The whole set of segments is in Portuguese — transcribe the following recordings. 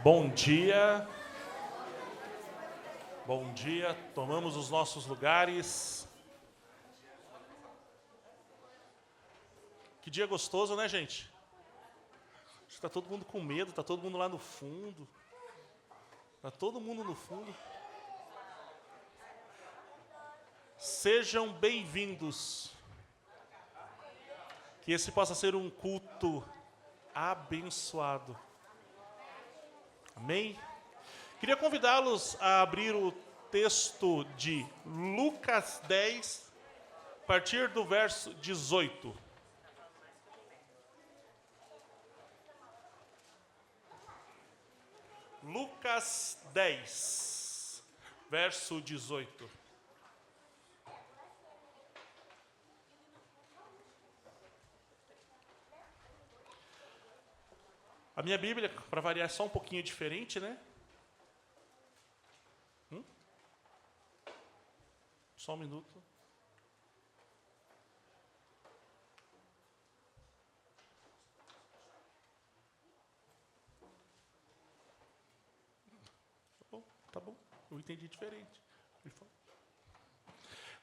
Bom dia. Bom dia. Tomamos os nossos lugares. Que dia gostoso, né, gente? Acho que está todo mundo com medo, está todo mundo lá no fundo. Está todo mundo no fundo. Sejam bem-vindos. Que esse possa ser um culto abençoado. Amém? Queria convidá-los a abrir o texto de Lucas 10, a partir do verso 18. Lucas 10, verso 18. A minha Bíblia, para variar, é só um pouquinho diferente, né? Só um minuto. Tá bom. Eu entendi diferente.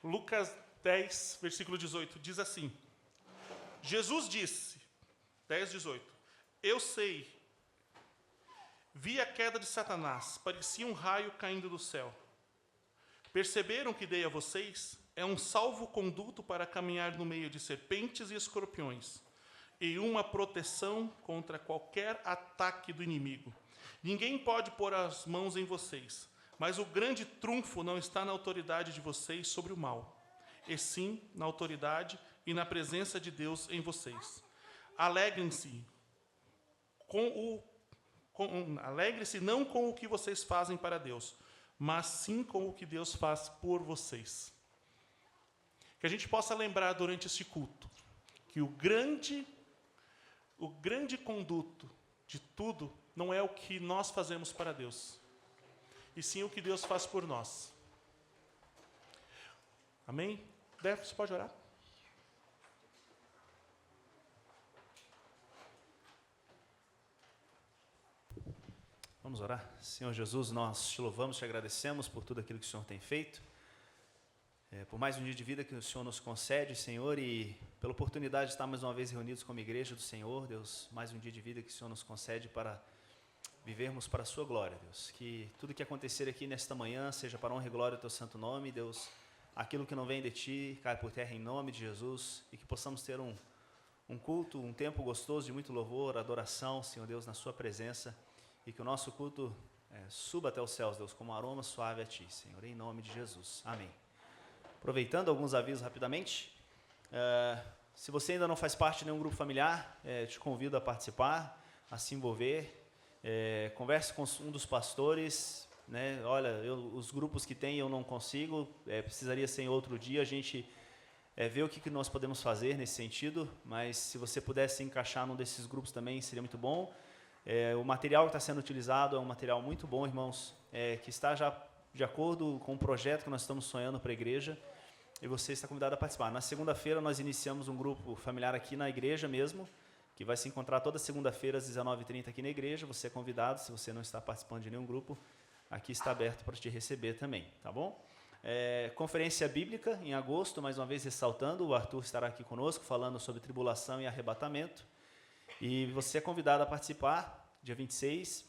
Lucas 10, versículo 18, diz assim. Jesus disse, 10, 18. Eu sei, vi a queda de Satanás, parecia um raio caindo do céu. Perceberam que dei a vocês? É um salvo-conduto para caminhar no meio de serpentes e escorpiões, e uma proteção contra qualquer ataque do inimigo. Ninguém pode pôr as mãos em vocês, mas o grande trunfo não está na autoridade de vocês sobre o mal, e sim na autoridade e na presença de Deus em vocês. Alegrem-se Alegre-se não com o que vocês fazem para Deus, mas sim com o que Deus faz por vocês. Que a gente possa lembrar durante esse culto que o grande conduto de tudo não é o que nós fazemos para Deus, e sim o que Deus faz por nós. Amém? Deve, você pode orar? Vamos orar? Senhor Jesus, nós te louvamos, te agradecemos por tudo aquilo que o Senhor tem feito, por mais um dia de vida que o Senhor nos concede, Senhor, e pela oportunidade de estar mais uma vez reunidos como igreja do Senhor, Deus, mais um dia de vida que o Senhor nos concede para vivermos para a sua glória, Deus. Que tudo que acontecer aqui nesta manhã seja para a honra e glória do teu santo nome, Deus. Aquilo que não vem de ti, cai por terra em nome de Jesus, e que possamos ter um culto, um tempo gostoso de muito louvor, adoração, Senhor Deus, na sua presença. E que o nosso culto suba até os céus, Deus, como um aroma suave a Ti, Senhor, em nome de Jesus. Amém. Aproveitando alguns avisos rapidamente, se você ainda não faz parte de nenhum grupo familiar, te convido a participar, a se envolver, converse com um dos pastores, né? Olha, os grupos que tem eu não consigo, precisaria ser em outro dia, a gente vê o que nós podemos fazer nesse sentido, mas se você pudesse encaixar num desses grupos também, seria muito bom. O material que está sendo utilizado é um material muito bom, irmãos, que está já de acordo com o projeto que nós estamos sonhando para a igreja, e você está convidado a participar. Na segunda-feira nós iniciamos um grupo familiar aqui na igreja mesmo, que vai se encontrar toda segunda-feira às 19h30 aqui na igreja. Você é convidado, se você não está participando de nenhum grupo, aqui está aberto para te receber também, tá bom? Conferência bíblica em agosto, mais uma vez ressaltando, o Arthur estará aqui conosco falando sobre tribulação e arrebatamento. E você é convidado a participar dia 26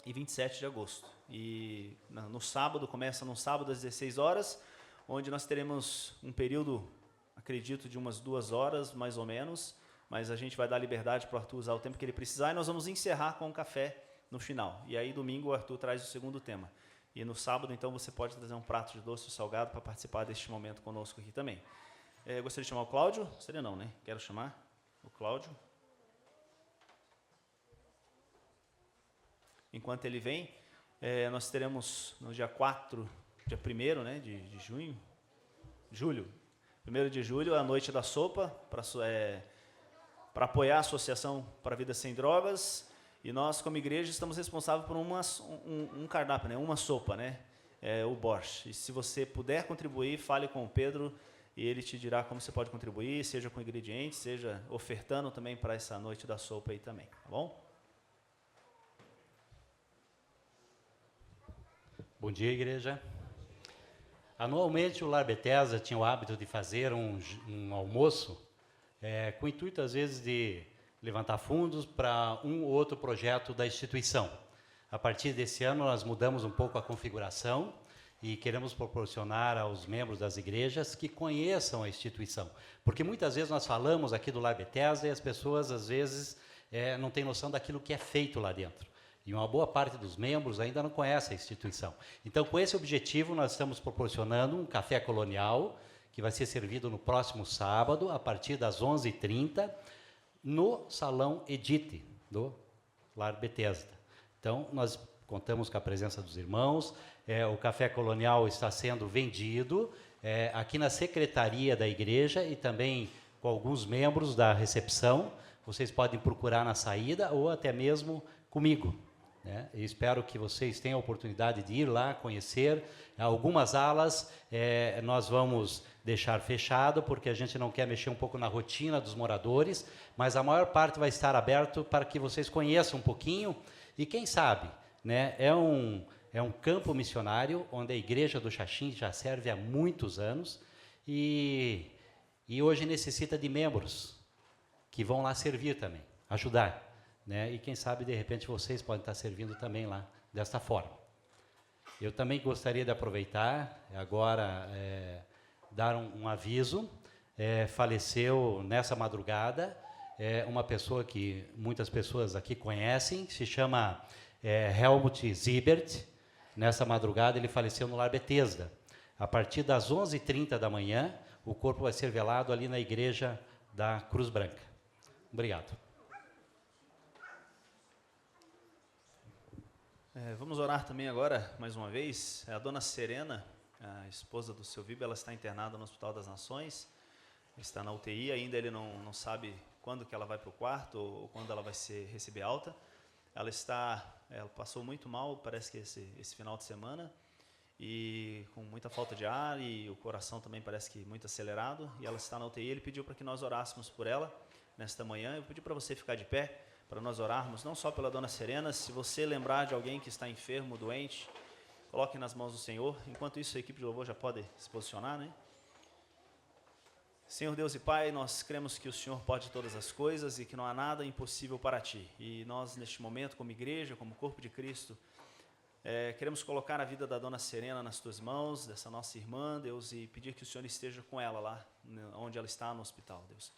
e 27 de agosto. E no sábado, começa no sábado às 16 horas, onde nós teremos um período, acredito, de umas 2 horas, mais ou menos, mas a gente vai dar liberdade para o Arthur usar o tempo que ele precisar, e nós vamos encerrar com um café no final. E aí, domingo, o Arthur traz o segundo tema. E no sábado, então, você pode trazer um prato de doce ou salgado para participar deste momento conosco aqui também. Gostaria de chamar o Cláudio? Seria não, né? Quero chamar o Cláudio. Enquanto ele vem, nós teremos no dia 1º, né, de julho, 1º de julho, a Noite da Sopa, para apoiar a Associação para a Vida Sem Drogas, e nós, como igreja, estamos responsáveis por um cardápio, né, uma sopa, né, o borscht. E se você puder contribuir, fale com o Pedro, e ele te dirá como você pode contribuir, seja com ingredientes, seja ofertando também para essa Noite da Sopa aí também, tá bom? Bom dia, igreja. Anualmente, o Lar Bethesda tinha o hábito de fazer um almoço com o intuito, às vezes, de levantar fundos para um ou outro projeto da instituição. A partir desse ano, nós mudamos um pouco a configuração e queremos proporcionar aos membros das igrejas que conheçam a instituição. Porque muitas vezes nós falamos aqui do Lar Bethesda e as pessoas, às vezes, não têm noção daquilo que é feito lá dentro. E uma boa parte dos membros ainda não conhece a instituição. Então, com esse objetivo, nós estamos proporcionando um café colonial, que vai ser servido no próximo sábado, a partir das 11h30, no Salão Edite, do Lar Bethesda. Então, nós contamos com a presença dos irmãos, o café colonial está sendo vendido aqui na secretaria da igreja e também com alguns membros da recepção. Vocês podem procurar na saída ou até mesmo comigo. Eu espero que vocês tenham a oportunidade de ir lá, conhecer. Algumas alas nós vamos deixar fechado, porque a gente não quer mexer um pouco na rotina dos moradores, mas a maior parte vai estar aberto para que vocês conheçam um pouquinho, e quem sabe, é um campo missionário, onde a igreja do Xaxim já serve há muitos anos, e hoje necessita de membros que vão lá servir também, ajudar. E quem sabe, de repente, vocês podem estar servindo também lá, desta forma. Eu também gostaria de aproveitar, agora, dar um aviso. Faleceu, nessa madrugada, uma pessoa que muitas pessoas aqui conhecem, se chama Helmut Siebert. Nessa madrugada, ele faleceu no Lar Bethesda. A partir das 11h30 da manhã, o corpo vai ser velado ali na igreja da Cruz Branca. Obrigado. Vamos orar também agora, mais uma vez. A dona Serena, a esposa do seu Vibe, ela está internada no Hospital das Nações, está na UTI, ainda ele não sabe quando que ela vai para o quarto ou quando ela vai receber alta. Ela passou muito mal, parece que esse final de semana, e com muita falta de ar, e o coração também parece que muito acelerado, e ela está na UTI. Ele pediu para que nós orássemos por ela nesta manhã. Eu pedi para você ficar de pé, para nós orarmos, não só pela dona Serena. Se você lembrar de alguém que está enfermo, doente, coloque nas mãos do Senhor. Enquanto isso, a equipe de louvor já pode se posicionar, Senhor Deus e Pai, nós cremos que o Senhor pode todas as coisas e que não há nada impossível para Ti. E nós, neste momento, como igreja, como corpo de Cristo, queremos colocar a vida da dona Serena nas Tuas mãos, dessa nossa irmã, Deus, e pedir que o Senhor esteja com ela lá, onde ela está no hospital, Deus.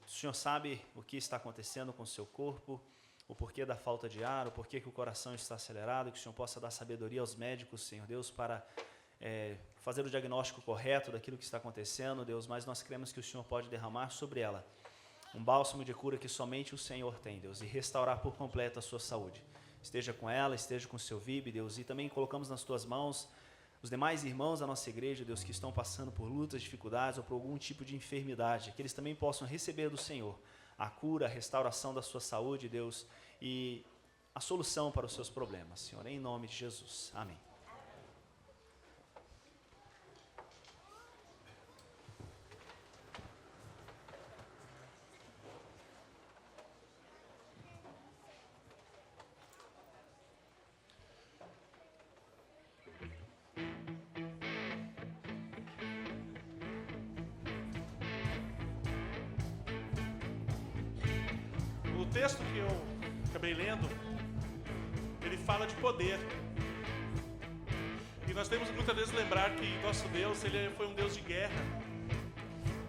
O Senhor sabe o que está acontecendo com o seu corpo, o porquê da falta de ar, o porquê que o coração está acelerado, que o Senhor possa dar sabedoria aos médicos, Senhor Deus, para fazer o diagnóstico correto daquilo que está acontecendo, Deus, mas nós cremos que o Senhor pode derramar sobre ela um bálsamo de cura que somente o Senhor tem, Deus, e restaurar por completo a sua saúde. Esteja com ela, esteja com o seu Vibe, Deus, e também colocamos nas Tuas mãos os demais irmãos da nossa igreja, Deus, que estão passando por lutas, dificuldades ou por algum tipo de enfermidade, que eles também possam receber do Senhor a cura, a restauração da sua saúde, Deus, e a solução para os seus problemas, Senhor, em nome de Jesus. Amém. O texto que eu acabei lendo, ele fala de poder. E nós temos que muitas vezes lembrar que nosso Deus, ele foi um Deus de guerra,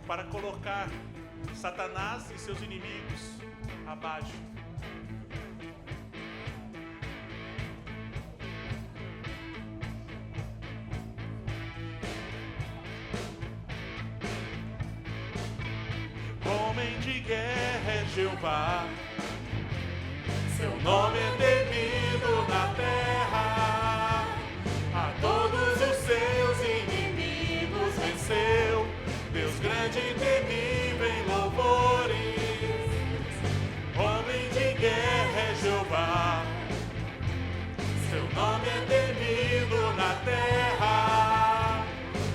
para colocar Satanás e seus inimigos abaixo. Homem de guerra é Jeová, seu nome é temido na terra, a todos os seus inimigos venceu, Deus grande e temível em louvores. Homem de guerra é Jeová, seu nome é temido na terra,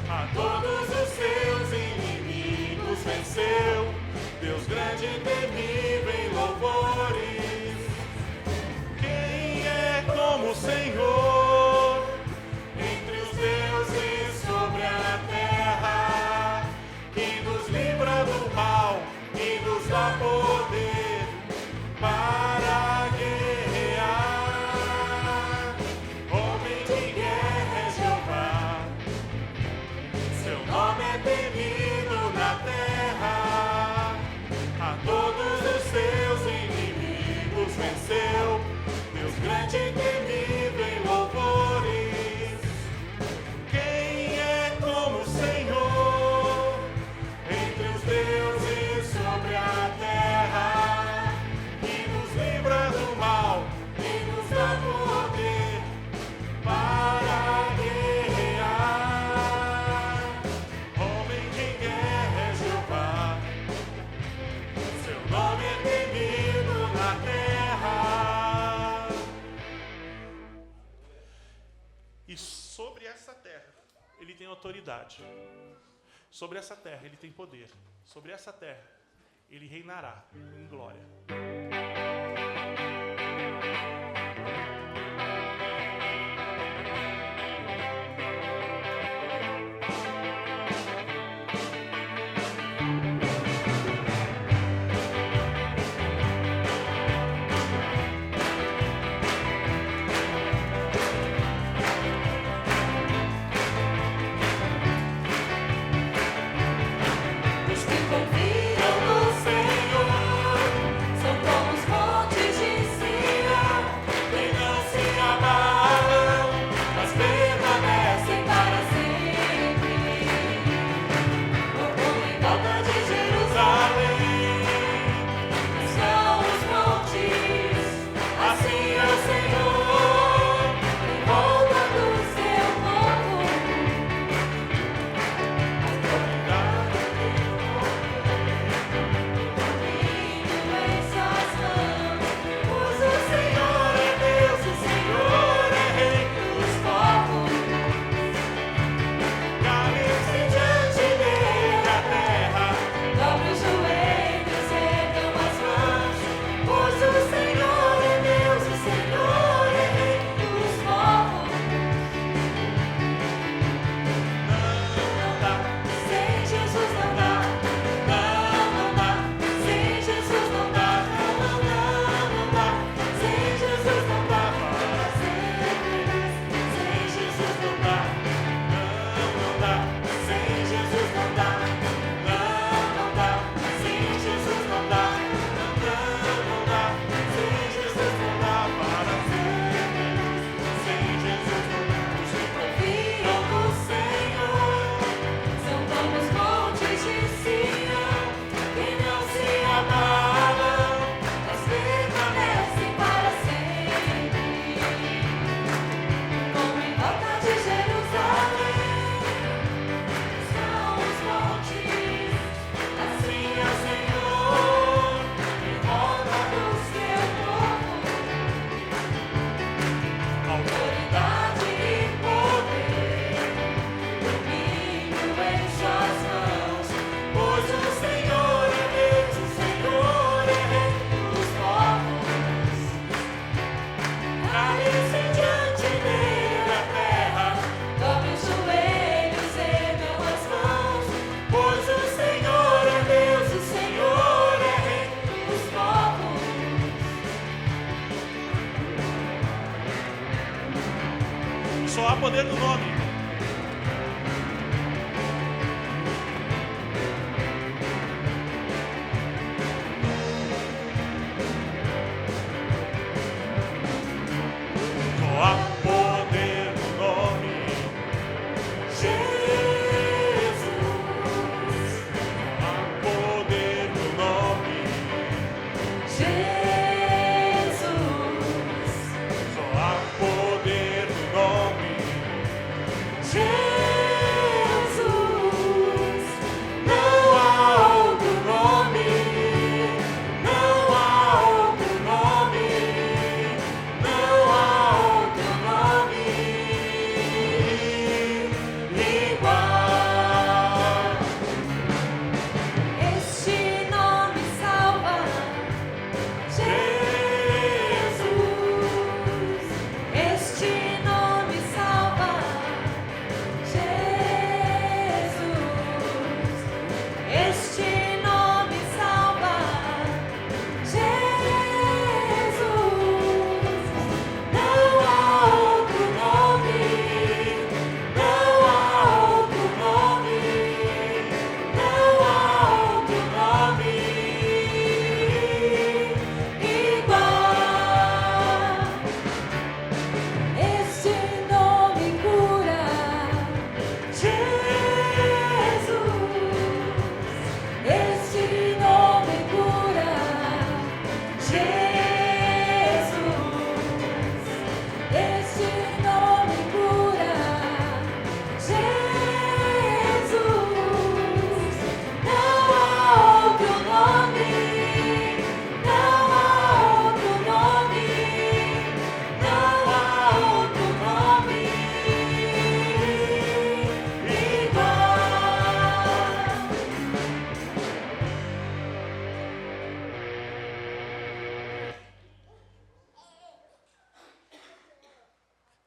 a todos os seus inimigos venceu, Deus grande e temível em louvores. ele tem autoridade. Sobre essa terra, ele tem poder. Sobre essa terra, ele reinará em glória. Os que confiam no Senhor são como os montes de Sião, que não se abalam, mas permanecem para sempre. Como em volta de Jerusalém estão os montes, assim é o Senhor em volta do seu povo. Em suas mãos, pois o Senhor é Deus, o Senhor é Rei dos povos. Cale-se diante dele a terra, dobre os joelhos, ergam as mãos, pois o Senhor é Deus, o Senhor é Rei dos povos. Não dá, sem Jesus não dá. Não dá, sem Jesus não dá. Não dá, sem Jesus não dá. Para sempre, sem Jesus não dá. Não dá, sem Jesus não dá. Não dá, sem Jesus não dá. Não dá, sem Jesus não dá. Para sempre, sem Jesus não dá. Os que confiam no Senhor são como os montes de Sião, que não se abalam, mas permanecem para sempre. Como em volta de Jerusalém estão os montes, assim é o Senhor em volta do seu povo. Autoridade e poder, domínio em suas mãos, pois o Senhor é Deus, o Senhor é Rei dos povos. Cale-se diante dele a terra, dobre os joelhos, ergam as mãos, pois o Senhor é Deus, o Senhor é Rei dos povos. Só há poder no nome. Só há poder no nome. Jesus, Só há poder no nome. Jesus, Só há poder no nome.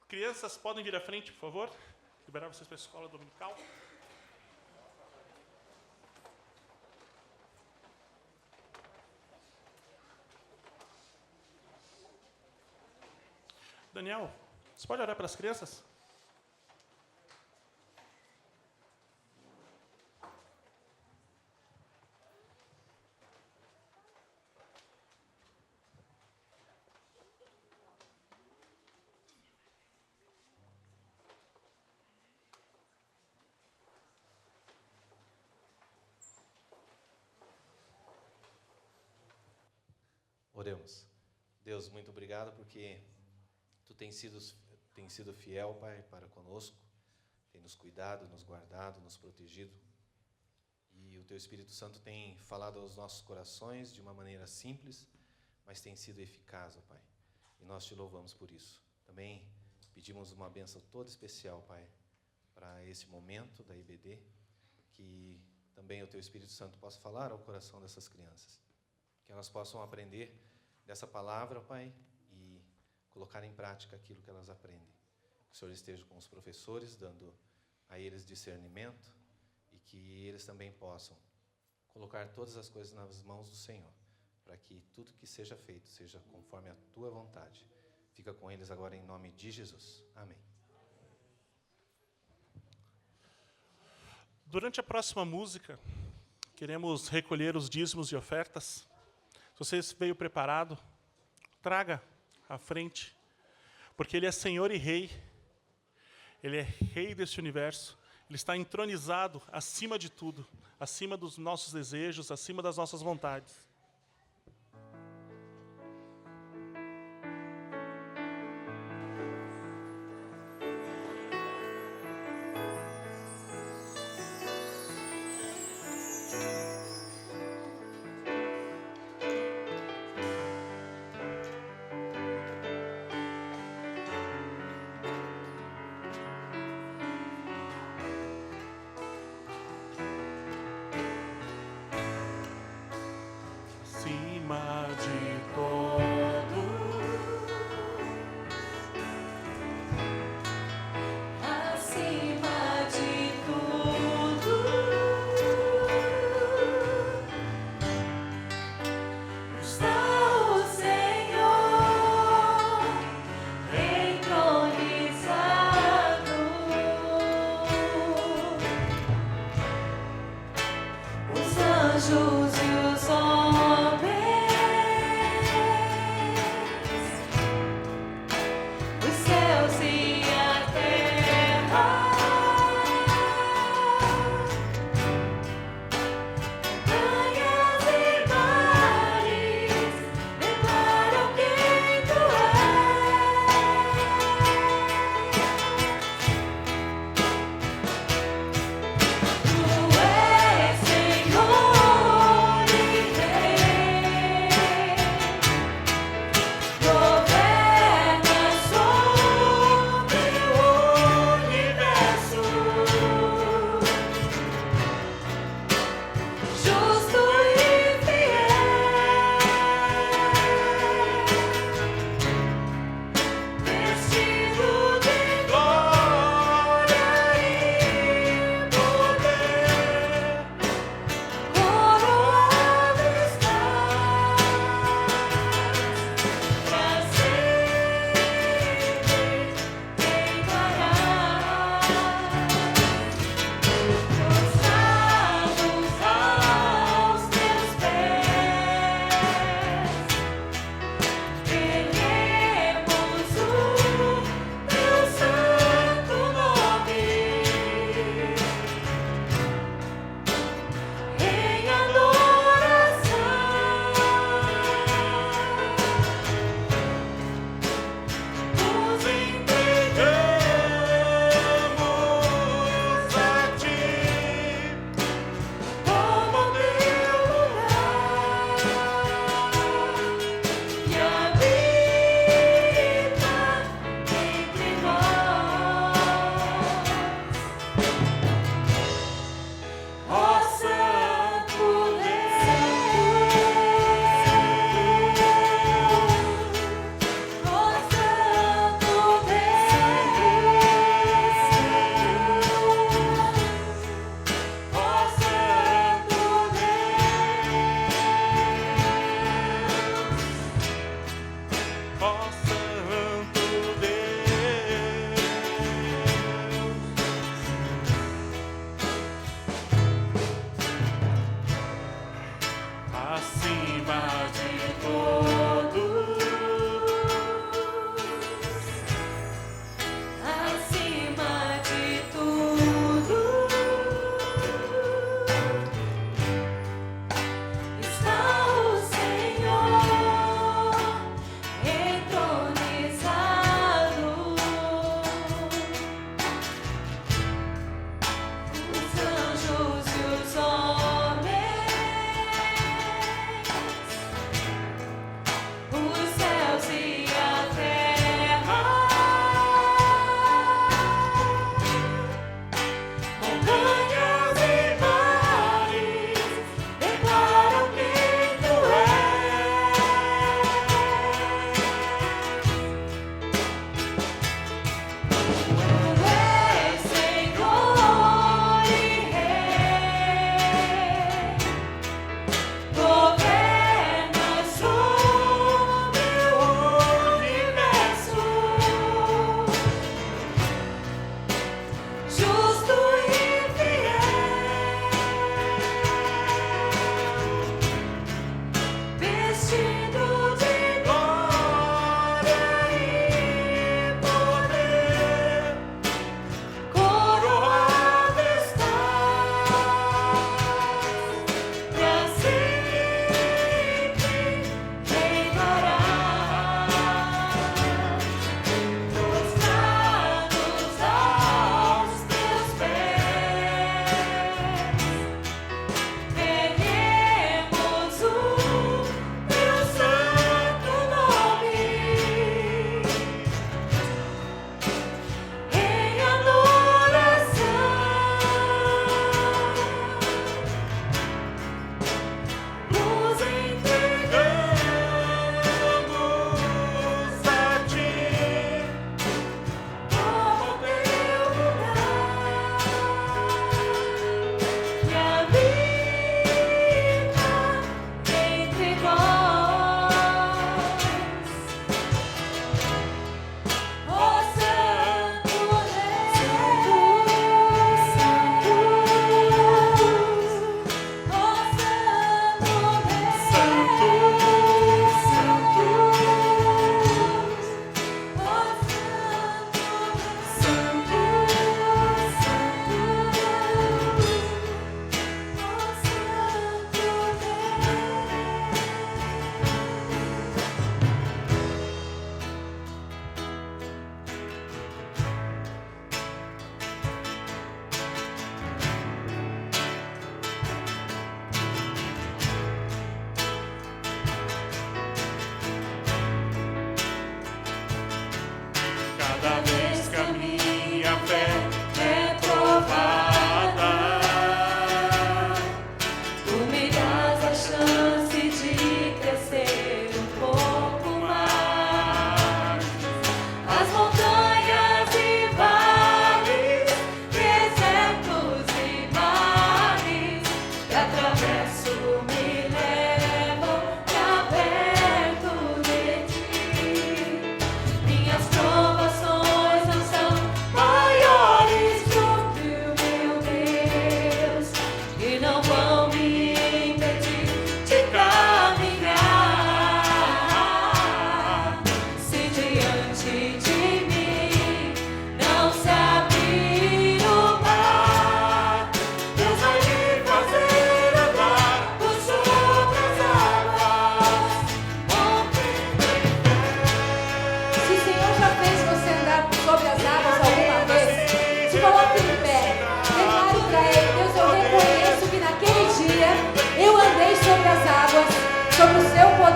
Crianças, podem vir à frente, por favor? Liberar vocês para a escola dominical. Daniel, você pode orar pelas crianças? Oremos. Deus, muito obrigado porque Tu tens sido fiel, Pai, para conosco, tem nos cuidado, nos guardado, nos protegido. E o Teu Espírito Santo tem falado aos nossos corações de uma maneira simples, mas tem sido eficaz, ó Pai. E nós Te louvamos por isso. Também pedimos uma bênção toda especial, Pai, para esse momento da IBD, que também o Teu Espírito Santo possa falar ao coração dessas crianças. Que elas possam aprender dessa palavra, Pai, e colocar em prática aquilo que elas aprendem. Que o Senhor esteja com os professores, dando a eles discernimento, e que eles também possam colocar todas as coisas nas mãos do Senhor, para que tudo que seja feito seja conforme a Tua vontade. Fica com eles agora em nome de Jesus. Amém. Durante a próxima música, queremos recolher os dízimos e ofertas. Se você veio preparado, traga à frente, porque Ele é Senhor e Rei. Ele é Rei deste universo. Ele está entronizado acima de tudo, acima dos nossos desejos, acima das nossas vontades.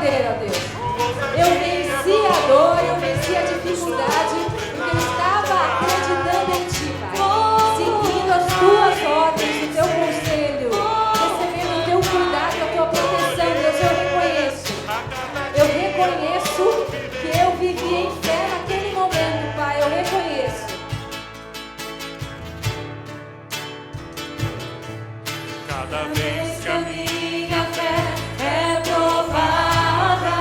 poder, ó Deus. Eu venci a dor, eu venci a dificuldade, porque eu estava acreditando em Ti, Pai. Seguindo as Tuas ordens, o Teu conselho, recebendo o Teu cuidado, a Tua proteção, Deus, eu reconheço. Eu reconheço que eu vivi em fé naquele momento, Pai, eu reconheço. Cada vez que a minha fé é provada,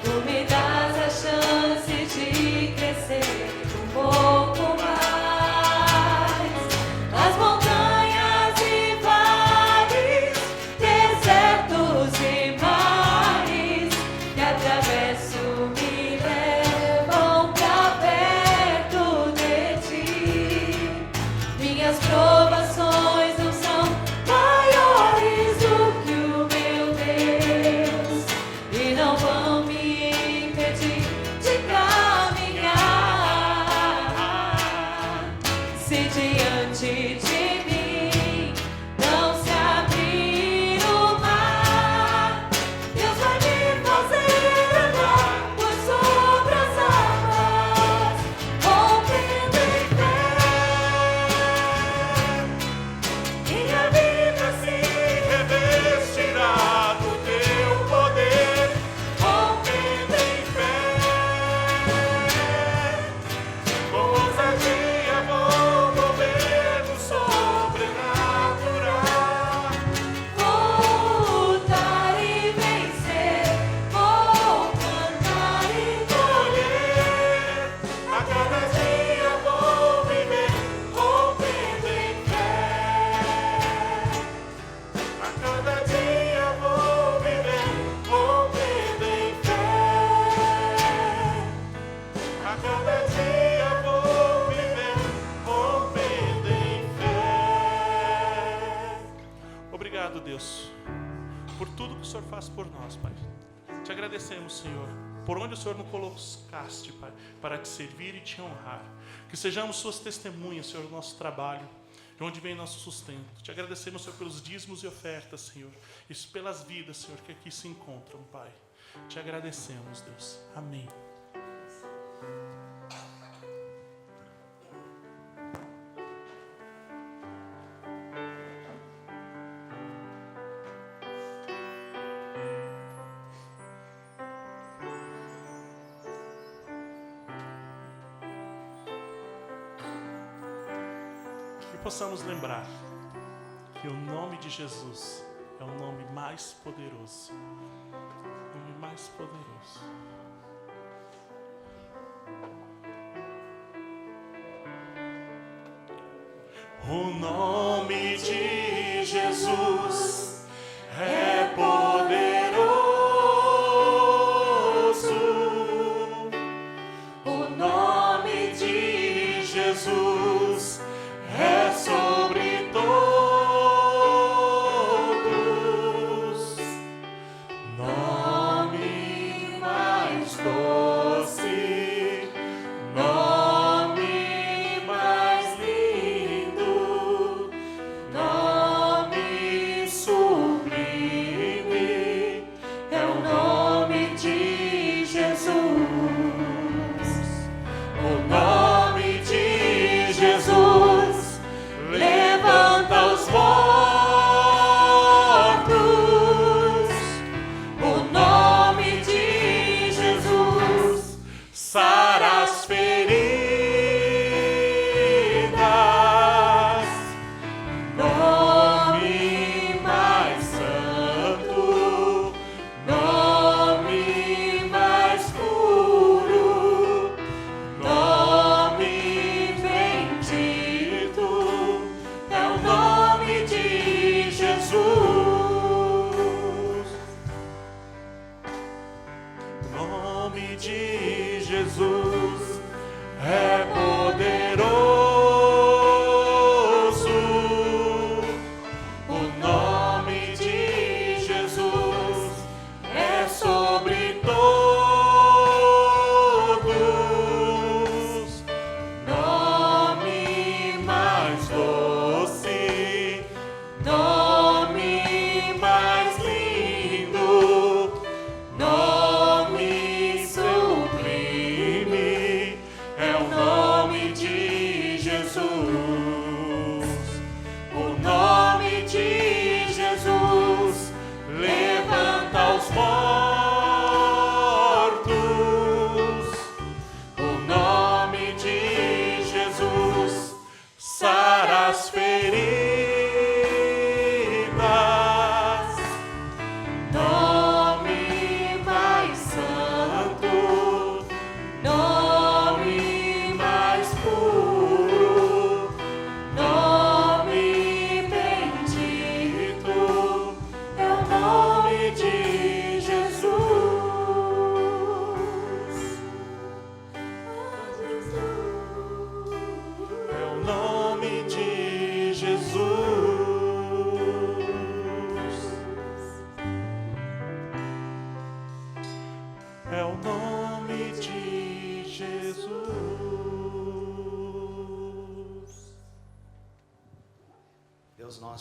Tu me dás a chance de crescer um pouco mais. As montanhas e vales, desertos e mares que atravesso me levam pra perto de Ti. Minhas provações não são maiores do que o meu Deus e não vão me impedir de caminhar. Se diante de mim não se abrir o mar, Deus vai me fazer andar por sobre as águas, rompendo em fé. minha vida se revestirá do Teu poder, rompendo em fé. Com ousadia vou mover no sobrenatural. Vou lutar e vencer, vou cantar e Colher, a cada dia vou viver, rompendo em fé. A cada dia vou viver, rompendo em fé. A cada dia vou viver, rompendo em fé. Obrigado, Deus, por tudo que o Senhor faz por nós, Pai. Te agradecemos, Senhor, por onde o Senhor nos colocaste, Pai, para te servir e te honrar. Que sejamos suas testemunhas, Senhor, do nosso trabalho, de onde vem nosso sustento. Te agradecemos, Senhor, pelos dízimos e ofertas, Senhor, e pelas vidas, Senhor, que aqui se encontram, Pai. Te agradecemos, Deus. Amém. Que possamos lembrar que o nome de Jesus é o nome mais poderoso. O nome mais poderoso. O nome de Jesus é poderoso. O nome de Jesus é sobre todos. Nome mais doce, nome mais lindo, nome sublime, é o nome de Jesus. O nome de Jesus levanta os mortos. O nome de Jesus sara as feridas. Nome mais santo, nome mais puro, nome bendito, é o nome de Jesus. O nome de Jesus é poderoso. O nome de Jesus é sobre todos. Nome mais doce, nome mais lindo,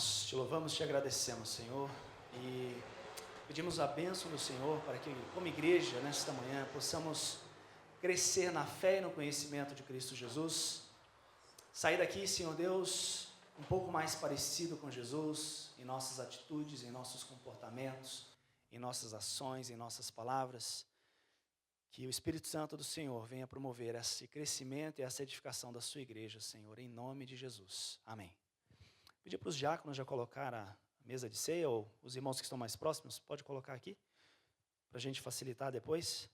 nós te louvamos, te agradecemos, Senhor, e pedimos a bênção do Senhor para que, como igreja, nesta manhã, possamos crescer na fé e no conhecimento de Cristo Jesus, sair daqui, Senhor Deus, um pouco mais parecido com Jesus, em nossas atitudes, em nossos comportamentos, em nossas ações, em nossas palavras. Que o Espírito Santo do Senhor venha promover esse crescimento e essa edificação da sua igreja, Senhor, em nome de Jesus. Amém. Pedir para os diáconos já colocar a mesa de ceia, ou os irmãos que estão mais próximos, pode colocar aqui, para a gente facilitar depois.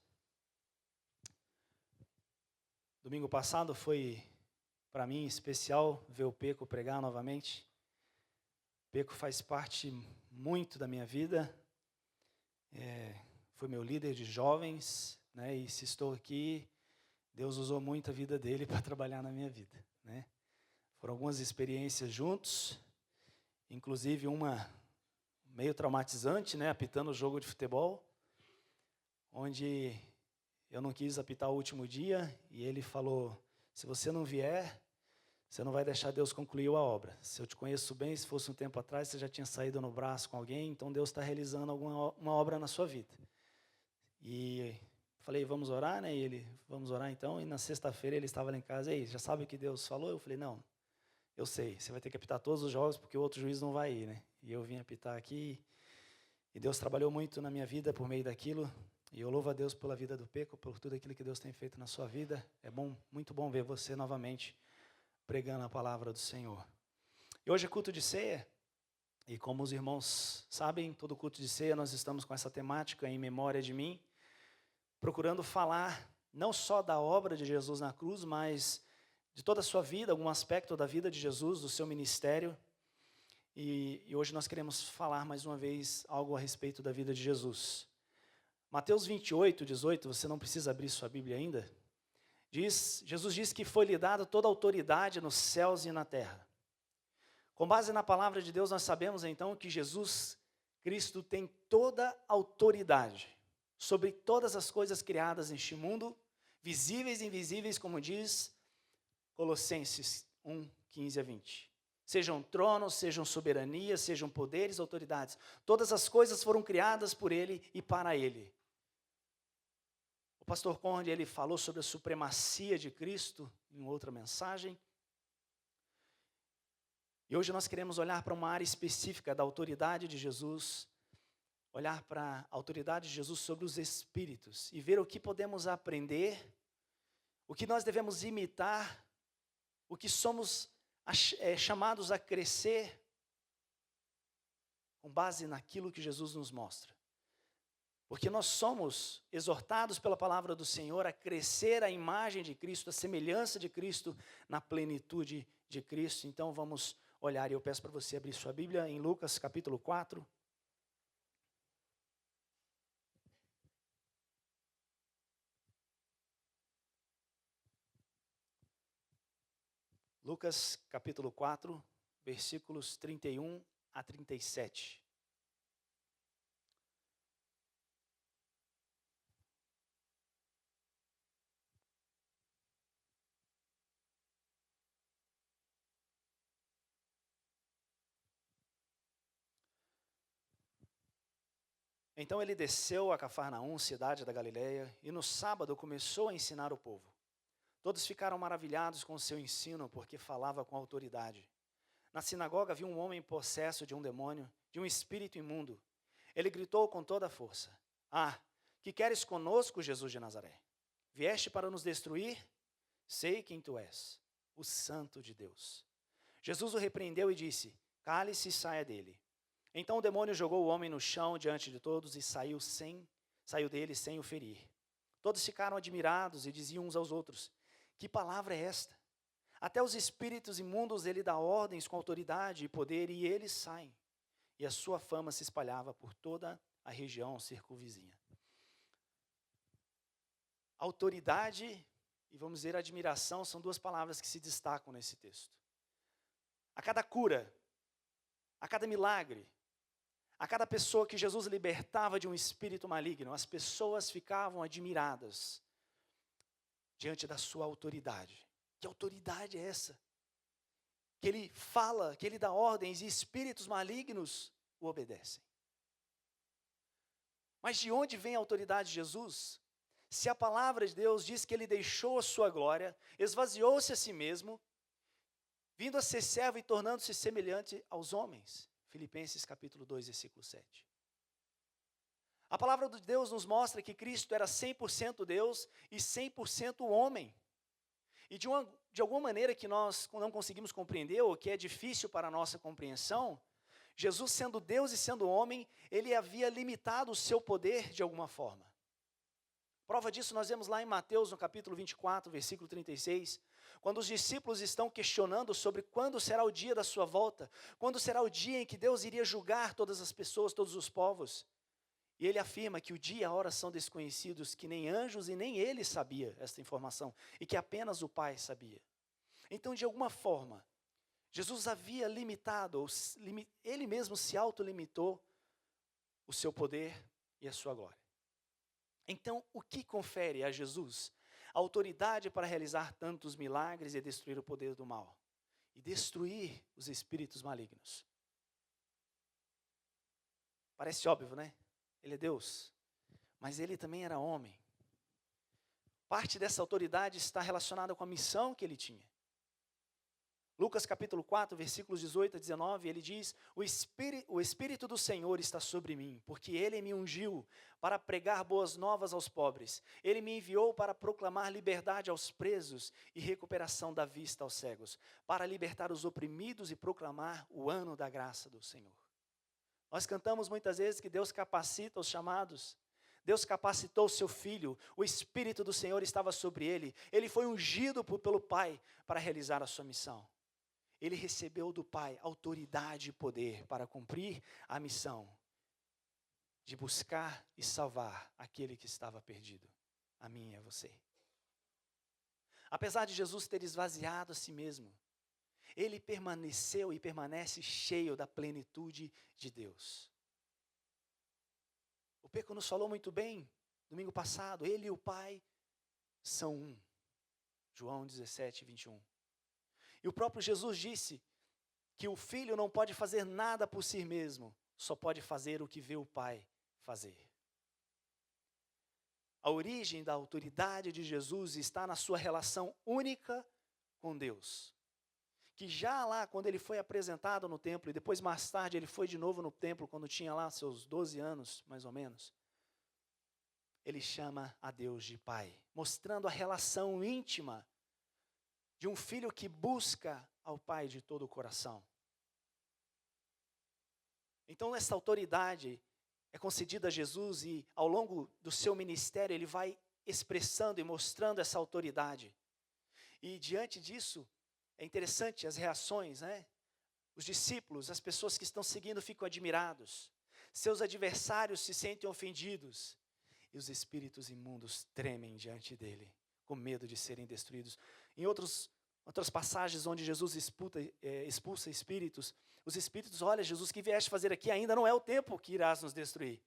Domingo passado foi, para mim, especial ver o Peco pregar novamente. Peco faz parte muito da minha vida, foi meu líder de jovens, né, e se estou aqui, Deus usou muito a vida dele para trabalhar na minha vida, né. Foram algumas experiências juntos, inclusive uma meio traumatizante, né, apitando o jogo de futebol, onde eu não quis apitar o último dia, e ele falou, se você não vier, você não vai deixar Deus concluir a obra. Se eu te conheço bem, se fosse um tempo atrás, você já tinha saído no braço com alguém, então Deus está realizando uma obra na sua vida. E falei, vamos orar, né? E ele, vamos orar então. E na sexta-feira ele estava lá em casa, e aí, já sabe o que Deus falou? Eu falei, não, eu sei, você vai ter que apitar todos os jogos, porque o outro juiz não vai ir, né? E eu vim apitar aqui, e Deus trabalhou muito na minha vida por meio daquilo, e eu louvo a Deus pela vida do Peco, por tudo aquilo que Deus tem feito na sua vida. É bom, muito bom ver você novamente pregando a palavra do Senhor. E hoje é culto de ceia, e como os irmãos sabem, todo culto de ceia nós estamos com essa temática em memória de mim, procurando falar não só da obra de Jesus na cruz, mas de toda a sua vida, algum aspecto da vida de Jesus, do seu ministério. E hoje nós queremos falar mais uma vez algo a respeito da vida de Jesus. Mateus 28, 18, você não precisa abrir sua Bíblia ainda. Jesus diz que foi-lhe dada toda a autoridade nos céus e na terra. Com base na palavra de Deus, nós sabemos então que Jesus Cristo tem toda a autoridade sobre todas as coisas criadas neste mundo, visíveis e invisíveis, como diz Colossenses 1, 15 a 20. Sejam tronos, sejam soberanias, sejam poderes, autoridades. Todas as coisas foram criadas por Ele e para Ele. O pastor Conde, ele falou sobre a supremacia de Cristo em outra mensagem. E hoje nós queremos olhar para uma área específica da autoridade de Jesus, olhar para a autoridade de Jesus sobre os espíritos e ver o que podemos aprender, o que nós devemos imitar, o que somos chamados a crescer com base naquilo que Jesus nos mostra. Porque nós somos exortados pela palavra do Senhor a crescer a imagem de Cristo, a semelhança de Cristo na plenitude de Cristo. Então vamos olhar, e eu peço para você abrir sua Bíblia em Lucas capítulo 4. Lucas capítulo 4, versículos 31 a 37. Então ele desceu a Cafarnaum, cidade da Galileia, e no sábado começou a ensinar o povo. Todos ficaram maravilhados com o seu ensino, porque falava com autoridade. Na sinagoga havia um homem possesso de um demônio, de um espírito imundo. Ele gritou com toda a força: Ah, que queres conosco, Jesus de Nazaré? Vieste para nos destruir? Sei quem tu és, o Santo de Deus. Jesus o repreendeu e disse: Cale-se e saia dele. Então o demônio jogou o homem no chão diante de todos e saiu dele sem o ferir. Todos ficaram admirados e diziam uns aos outros: Que palavra é esta? Até os espíritos imundos ele dá ordens com autoridade e poder, e eles saem. E a sua fama se espalhava por toda a região circunvizinha. Autoridade e, vamos dizer, admiração são duas palavras que se destacam nesse texto. A cada cura, a cada milagre, a cada pessoa que Jesus libertava de um espírito maligno, as pessoas ficavam admiradas diante da sua autoridade. Que autoridade é essa? que ele fala, que ele dá ordens e espíritos malignos o obedecem. Mas de onde vem a autoridade de Jesus? Se a palavra de Deus diz que ele deixou a sua glória, esvaziou-se a si mesmo, vindo a ser servo e tornando-se semelhante aos homens. Filipenses capítulo 2, versículo 7. A palavra de Deus nos mostra que Cristo era 100% Deus e 100% homem. E de alguma maneira que nós não conseguimos compreender, ou que é difícil para a nossa compreensão, Jesus sendo Deus e sendo homem, ele havia limitado o seu poder de alguma forma. Prova disso nós vemos lá em Mateus, no capítulo 24, versículo 36, quando os discípulos estão questionando sobre quando será o dia da sua volta, quando será o dia em que Deus iria julgar todas as pessoas, todos os povos. E ele afirma que o dia e a hora são desconhecidos, que nem anjos e nem ele sabia esta informação, e que apenas o Pai sabia. Então, de alguma forma, Jesus havia limitado, ele mesmo se autolimitou o seu poder e a sua glória. Então, o que confere a Jesus a autoridade para realizar tantos milagres e destruir o poder do mal? E destruir os espíritos malignos? Parece óbvio, né? Ele é Deus, mas ele também era homem. Parte dessa autoridade está relacionada com a missão que ele tinha. Lucas capítulo 4, versículos 18 a 19, ele diz: o Espírito do Senhor está sobre mim, porque Ele me ungiu para pregar boas novas aos pobres. Ele me enviou para proclamar liberdade aos presos e recuperação da vista aos cegos, para libertar os oprimidos e proclamar o ano da graça do Senhor. Nós cantamos muitas vezes que Deus capacita os chamados. Deus capacitou o seu filho, o Espírito do Senhor estava sobre ele. Ele foi ungido pelo Pai para realizar a sua missão. Ele recebeu do Pai autoridade e poder para cumprir a missão de buscar e salvar aquele que estava perdido, a mim e a você. Apesar de Jesus ter esvaziado a si mesmo, ele permaneceu e permanece cheio da plenitude de Deus. O Peco nos falou muito bem, domingo passado, ele e o Pai são um. João 17, 21. E o próprio Jesus disse que o Filho não pode fazer nada por si mesmo, só pode fazer o que vê o Pai fazer. A origem da autoridade de Jesus está na sua relação única com Deus. Que já lá, quando ele foi apresentado no templo, e depois mais tarde ele foi de novo no templo, quando tinha lá seus 12 anos, mais ou menos, ele chama a Deus de Pai, mostrando a relação íntima de um filho que busca ao Pai de todo o coração. Então, essa autoridade é concedida a Jesus e, ao longo do seu ministério, ele vai expressando e mostrando essa autoridade. E, diante disso, é interessante as reações, né? Os discípulos, as pessoas que estão seguindo ficam admirados. Seus adversários se sentem ofendidos. E os espíritos imundos tremem diante dele, com medo de serem destruídos. Em outras passagens onde Jesus expulsa espíritos, os espíritos: olha, Jesus, que vieste fazer aqui? Ainda não é o tempo que irás nos destruir.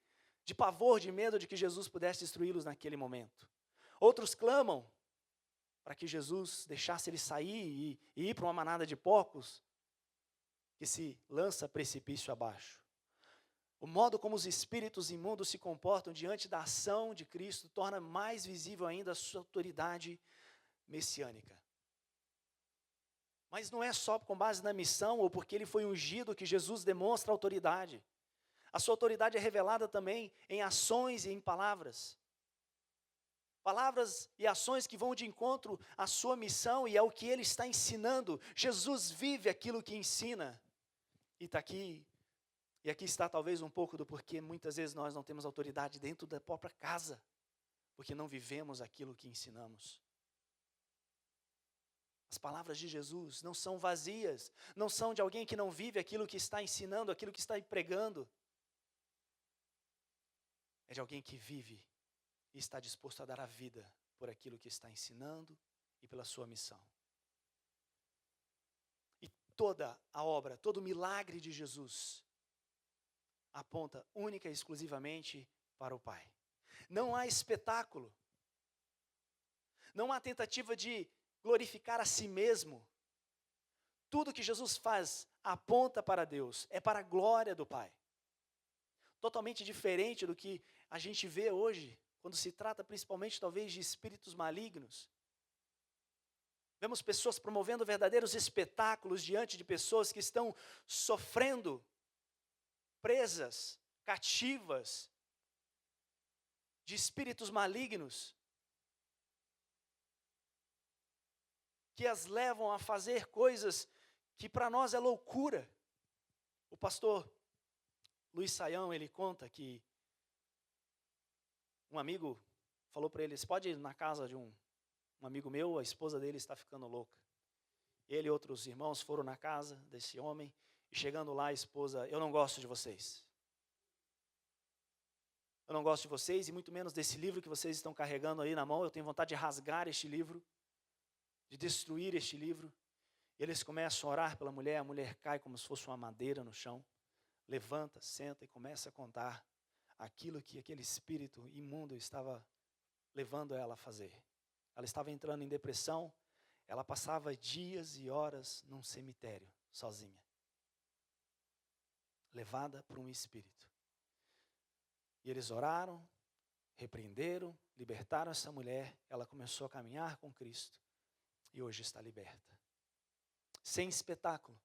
De pavor, de medo de que Jesus pudesse destruí-los naquele momento. Outros clamam para que Jesus deixasse ele sair e ir para uma manada de porcos que se lança precipício abaixo. O modo como os espíritos imundos se comportam diante da ação de Cristo torna mais visível ainda a sua autoridade messiânica. Mas não é só com base na missão ou porque ele foi ungido que Jesus demonstra autoridade. A sua autoridade é revelada também em ações e em palavras. Palavras e ações que vão de encontro à sua missão e ao que ele está ensinando. Jesus vive aquilo que ensina. E aqui está talvez um pouco do porquê muitas vezes nós não temos autoridade dentro da própria casa, porque não vivemos aquilo que ensinamos. As palavras de Jesus não são vazias, não são de alguém que não vive aquilo que está ensinando, aquilo que está pregando. É de alguém que vive e está disposto a dar a vida por aquilo que está ensinando e pela sua missão. E toda a obra, todo o milagre de Jesus aponta única e exclusivamente para o Pai. Não há espetáculo. Não há tentativa de glorificar a si mesmo. Tudo que Jesus faz aponta para Deus, é para a glória do Pai. Totalmente diferente do que a gente vê hoje, quando se trata principalmente talvez de espíritos malignos. Vemos pessoas promovendo verdadeiros espetáculos diante de pessoas que estão sofrendo, presas, cativas, de espíritos malignos, que as levam a fazer coisas que para nós é loucura. O pastor Luiz Saião, ele conta que um amigo falou para ele: você pode ir na casa de um amigo meu, a esposa dele está ficando louca. Ele e outros irmãos foram na casa desse homem, e chegando lá a esposa: eu não gosto de vocês. Eu não gosto de vocês, e muito menos desse livro que vocês estão carregando aí na mão. Eu tenho vontade de rasgar este livro, de destruir este livro. E eles começam a orar pela mulher, a mulher cai como se fosse uma madeira no chão, levanta, senta e começa a contar aquilo que aquele espírito imundo estava levando ela a fazer. Ela estava entrando em depressão, ela passava dias e horas num cemitério, sozinha, levada por um espírito. E eles oraram, repreenderam, libertaram essa mulher, ela começou a caminhar com Cristo e hoje está liberta. Sem espetáculo,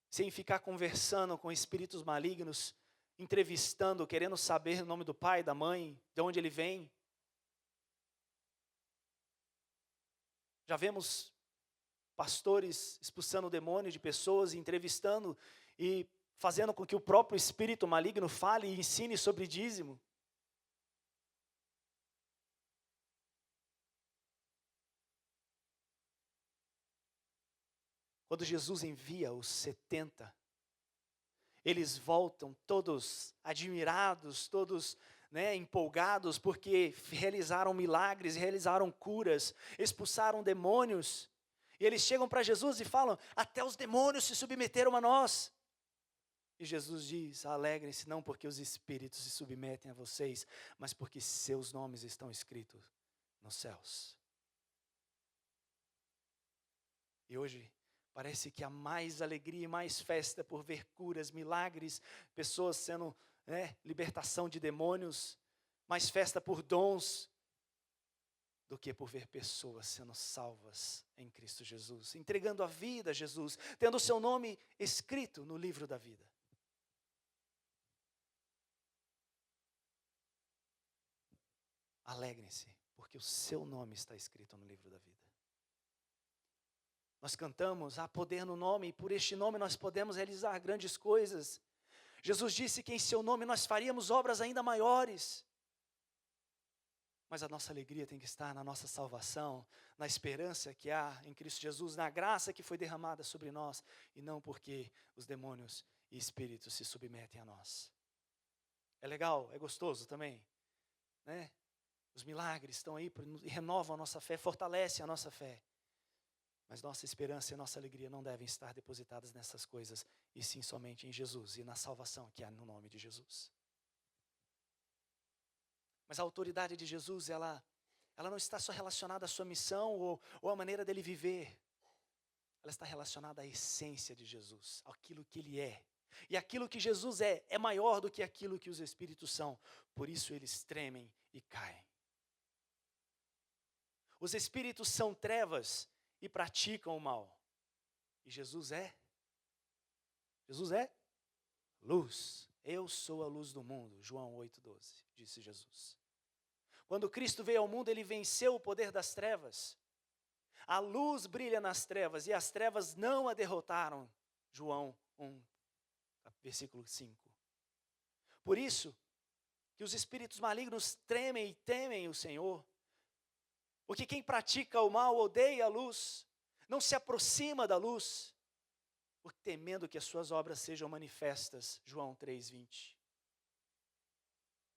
sem ficar conversando com espíritos malignos, entrevistando, querendo saber o nome do pai, da mãe, de onde ele vem. Já vemos pastores expulsando o demônio de pessoas, entrevistando e fazendo com que o próprio espírito maligno fale e ensine sobre dízimo. Quando Jesus envia os 70, eles voltam todos admirados, todos empolgados, porque realizaram milagres, realizaram curas, expulsaram demônios. E eles chegam para Jesus e falam: até os demônios se submeteram a nós. E Jesus diz: alegrem-se não porque os espíritos se submetem a vocês, mas porque seus nomes estão escritos nos céus. E hoje parece que há mais alegria e mais festa por ver curas, milagres, pessoas sendo, libertação de demônios, mais festa por dons, do que por ver pessoas sendo salvas em Cristo Jesus, entregando a vida a Jesus, tendo o seu nome escrito no livro da vida. Alegrem-se, porque o seu nome está escrito no livro da vida. Nós cantamos: há poder no nome, e por este nome nós podemos realizar grandes coisas. Jesus disse que em seu nome nós faríamos obras ainda maiores. Mas a nossa alegria tem que estar na nossa salvação, na esperança que há em Cristo Jesus, na graça que foi derramada sobre nós, e não porque os demônios e espíritos se submetem a nós. É legal, é gostoso também, né? Os milagres estão aí, renovam a nossa fé, fortalecem a nossa fé. Mas nossa esperança e nossa alegria não devem estar depositadas nessas coisas, e sim somente em Jesus e na salvação que há no nome de Jesus. Mas a autoridade de Jesus, ela não está só relacionada à sua missão ou à maneira dele viver. Ela está relacionada à essência de Jesus, àquilo que ele é. E aquilo que Jesus é maior do que aquilo que os espíritos são. Por isso eles tremem e caem. Os espíritos são trevas e praticam o mal. E Jesus é luz. Eu sou a luz do mundo. João 8,12, disse Jesus. Quando Cristo veio ao mundo, ele venceu o poder das trevas. A luz brilha nas trevas e as trevas não a derrotaram. João 1, versículo 5. Por isso que os espíritos malignos tremem e temem o Senhor. Porque quem pratica o mal odeia a luz, não se aproxima da luz, porque temendo que as suas obras sejam manifestas. João 3,20.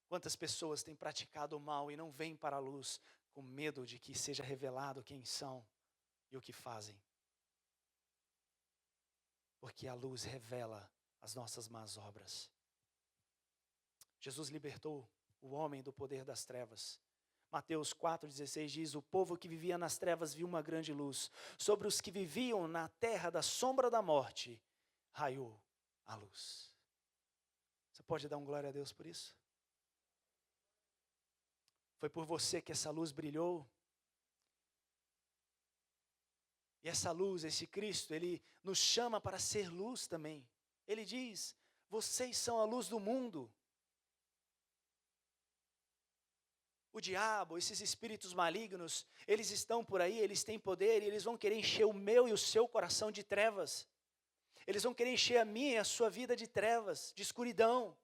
Quantas pessoas têm praticado o mal e não vêm para a luz, com medo de que seja revelado quem são e o que fazem? Porque a luz revela as nossas más obras. Jesus libertou o homem do poder das trevas, Mateus 4,16 diz: o povo que vivia nas trevas viu uma grande luz. Sobre os que viviam na terra da sombra da morte, raiou a luz. Você pode dar um glória a Deus por isso? Foi por você que essa luz brilhou. E essa luz, esse Cristo, Ele nos chama para ser luz também. Ele diz: vocês são a luz do mundo. O diabo, esses espíritos malignos, eles estão por aí, eles têm poder e eles vão querer encher o meu e o seu coração de trevas. Eles vão querer encher a minha e a sua vida de trevas, de escuridão.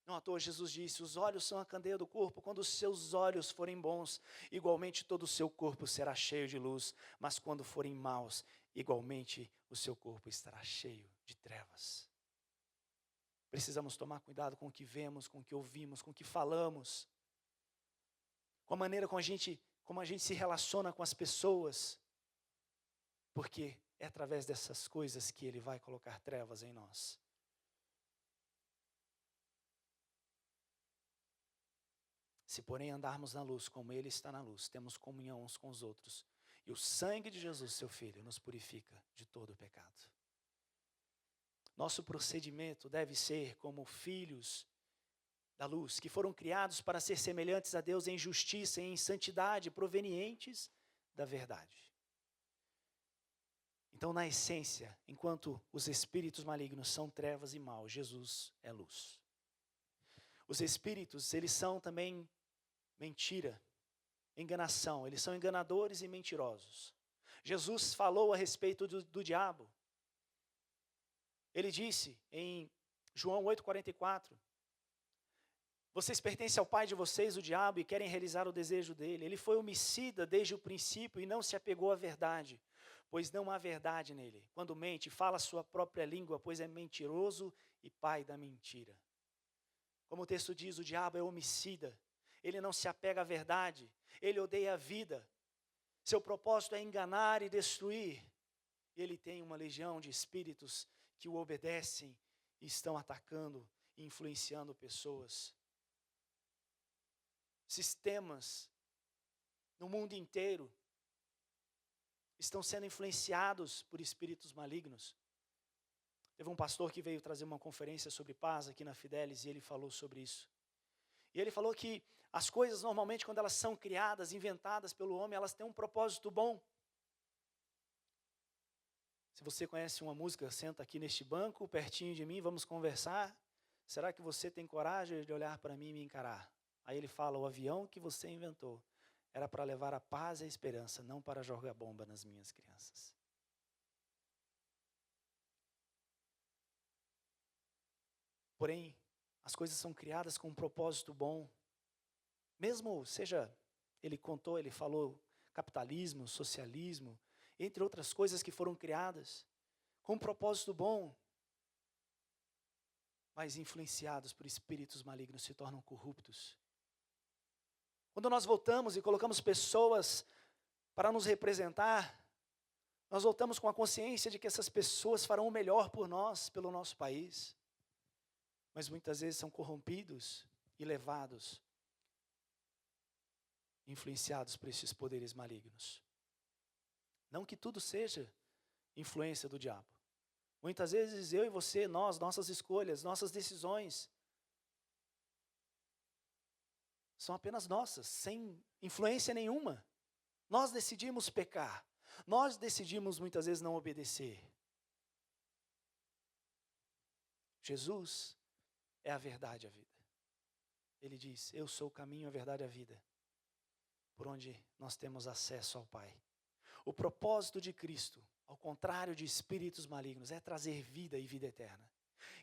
Não à toa Jesus disse: os olhos são a candeia do corpo. Quando os seus olhos forem bons, igualmente todo o seu corpo será cheio de luz. Mas quando forem maus, igualmente o seu corpo estará cheio de trevas. Precisamos tomar cuidado com o que vemos, com o que ouvimos, com o que falamos, com a maneira como a gente se relaciona com as pessoas, porque é através dessas coisas que Ele vai colocar trevas em nós. Se porém andarmos na luz, como Ele está na luz, temos comunhão uns com os outros, e o sangue de Jesus, seu Filho, nos purifica de todo o pecado. Nosso procedimento deve ser como filhos da luz, que foram criados para ser semelhantes a Deus em justiça e em santidade, provenientes da verdade. Então, na essência, enquanto os espíritos malignos são trevas e mal, Jesus é luz. Os espíritos, eles são também mentira, enganação, eles são enganadores e mentirosos. Jesus falou a respeito do diabo. Ele disse em João 8,44, vocês pertencem ao pai de vocês, o diabo, e querem realizar o desejo dele. Ele foi homicida desde o princípio e não se apegou à verdade, pois não há verdade nele. Quando mente, fala a sua própria língua, pois é mentiroso e pai da mentira. Como o texto diz, o diabo é homicida. Ele não se apega à verdade, ele odeia a vida. Seu propósito é enganar e destruir. E ele tem uma legião de espíritos que o obedecem e estão atacando e influenciando pessoas. Sistemas no mundo inteiro estão sendo influenciados por espíritos malignos. Teve um pastor que veio trazer uma conferência sobre paz aqui na Fidelis e ele falou sobre isso. E ele falou que as coisas normalmente quando elas são criadas, inventadas pelo homem, elas têm um propósito bom. Se você conhece uma música, senta aqui neste banco, pertinho de mim, vamos conversar. Será que você tem coragem de olhar para mim e me encarar? Aí ele fala, o avião que você inventou era para levar a paz e a esperança, não para jogar bomba nas minhas crianças. Porém, as coisas são criadas com um propósito bom. Mesmo, ele falou capitalismo, socialismo, entre outras coisas que foram criadas com um propósito bom, mas influenciados por espíritos malignos se tornam corruptos. Quando nós voltamos e colocamos pessoas para nos representar, nós voltamos com a consciência de que essas pessoas farão o melhor por nós, pelo nosso país. Mas muitas vezes são corrompidos e levados, influenciados por esses poderes malignos. Não que tudo seja influência do diabo. Muitas vezes eu e você, nossas escolhas, nossas decisões, são apenas nossas, sem influência nenhuma. Nós decidimos pecar. Nós decidimos muitas vezes não obedecer. Jesus é a verdade e a vida. Ele diz, eu sou o caminho, a verdade e a vida, por onde nós temos acesso ao Pai. O propósito de Cristo, ao contrário de espíritos malignos, é trazer vida e vida eterna.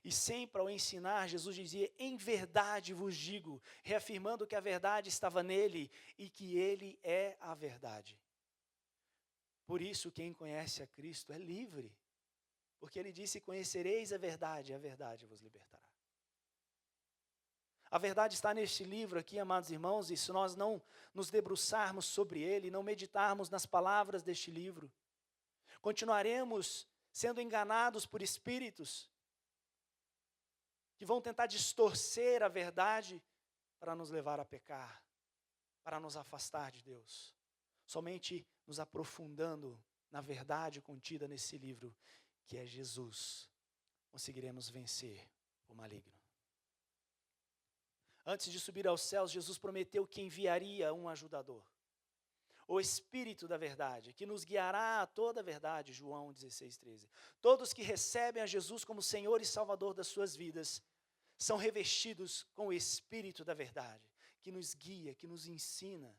E sempre ao ensinar, Jesus dizia, em verdade vos digo, reafirmando que a verdade estava nele e que ele é a verdade. Por isso, quem conhece a Cristo é livre, porque ele disse, conhecereis a verdade vos libertará. A verdade está neste livro aqui, amados irmãos, e se nós não nos debruçarmos sobre ele, não meditarmos nas palavras deste livro, continuaremos sendo enganados por espíritos que vão tentar distorcer a verdade, para nos levar a pecar, para nos afastar de Deus. Somente nos aprofundando na verdade contida nesse livro, que é Jesus, conseguiremos vencer o maligno. Antes de subir aos céus, Jesus prometeu que enviaria um ajudador, o Espírito da verdade, que nos guiará a toda a verdade, João 16:13. Todos que recebem a Jesus como Senhor e Salvador das suas vidas, são revestidos com o Espírito da verdade, que nos guia, que nos ensina.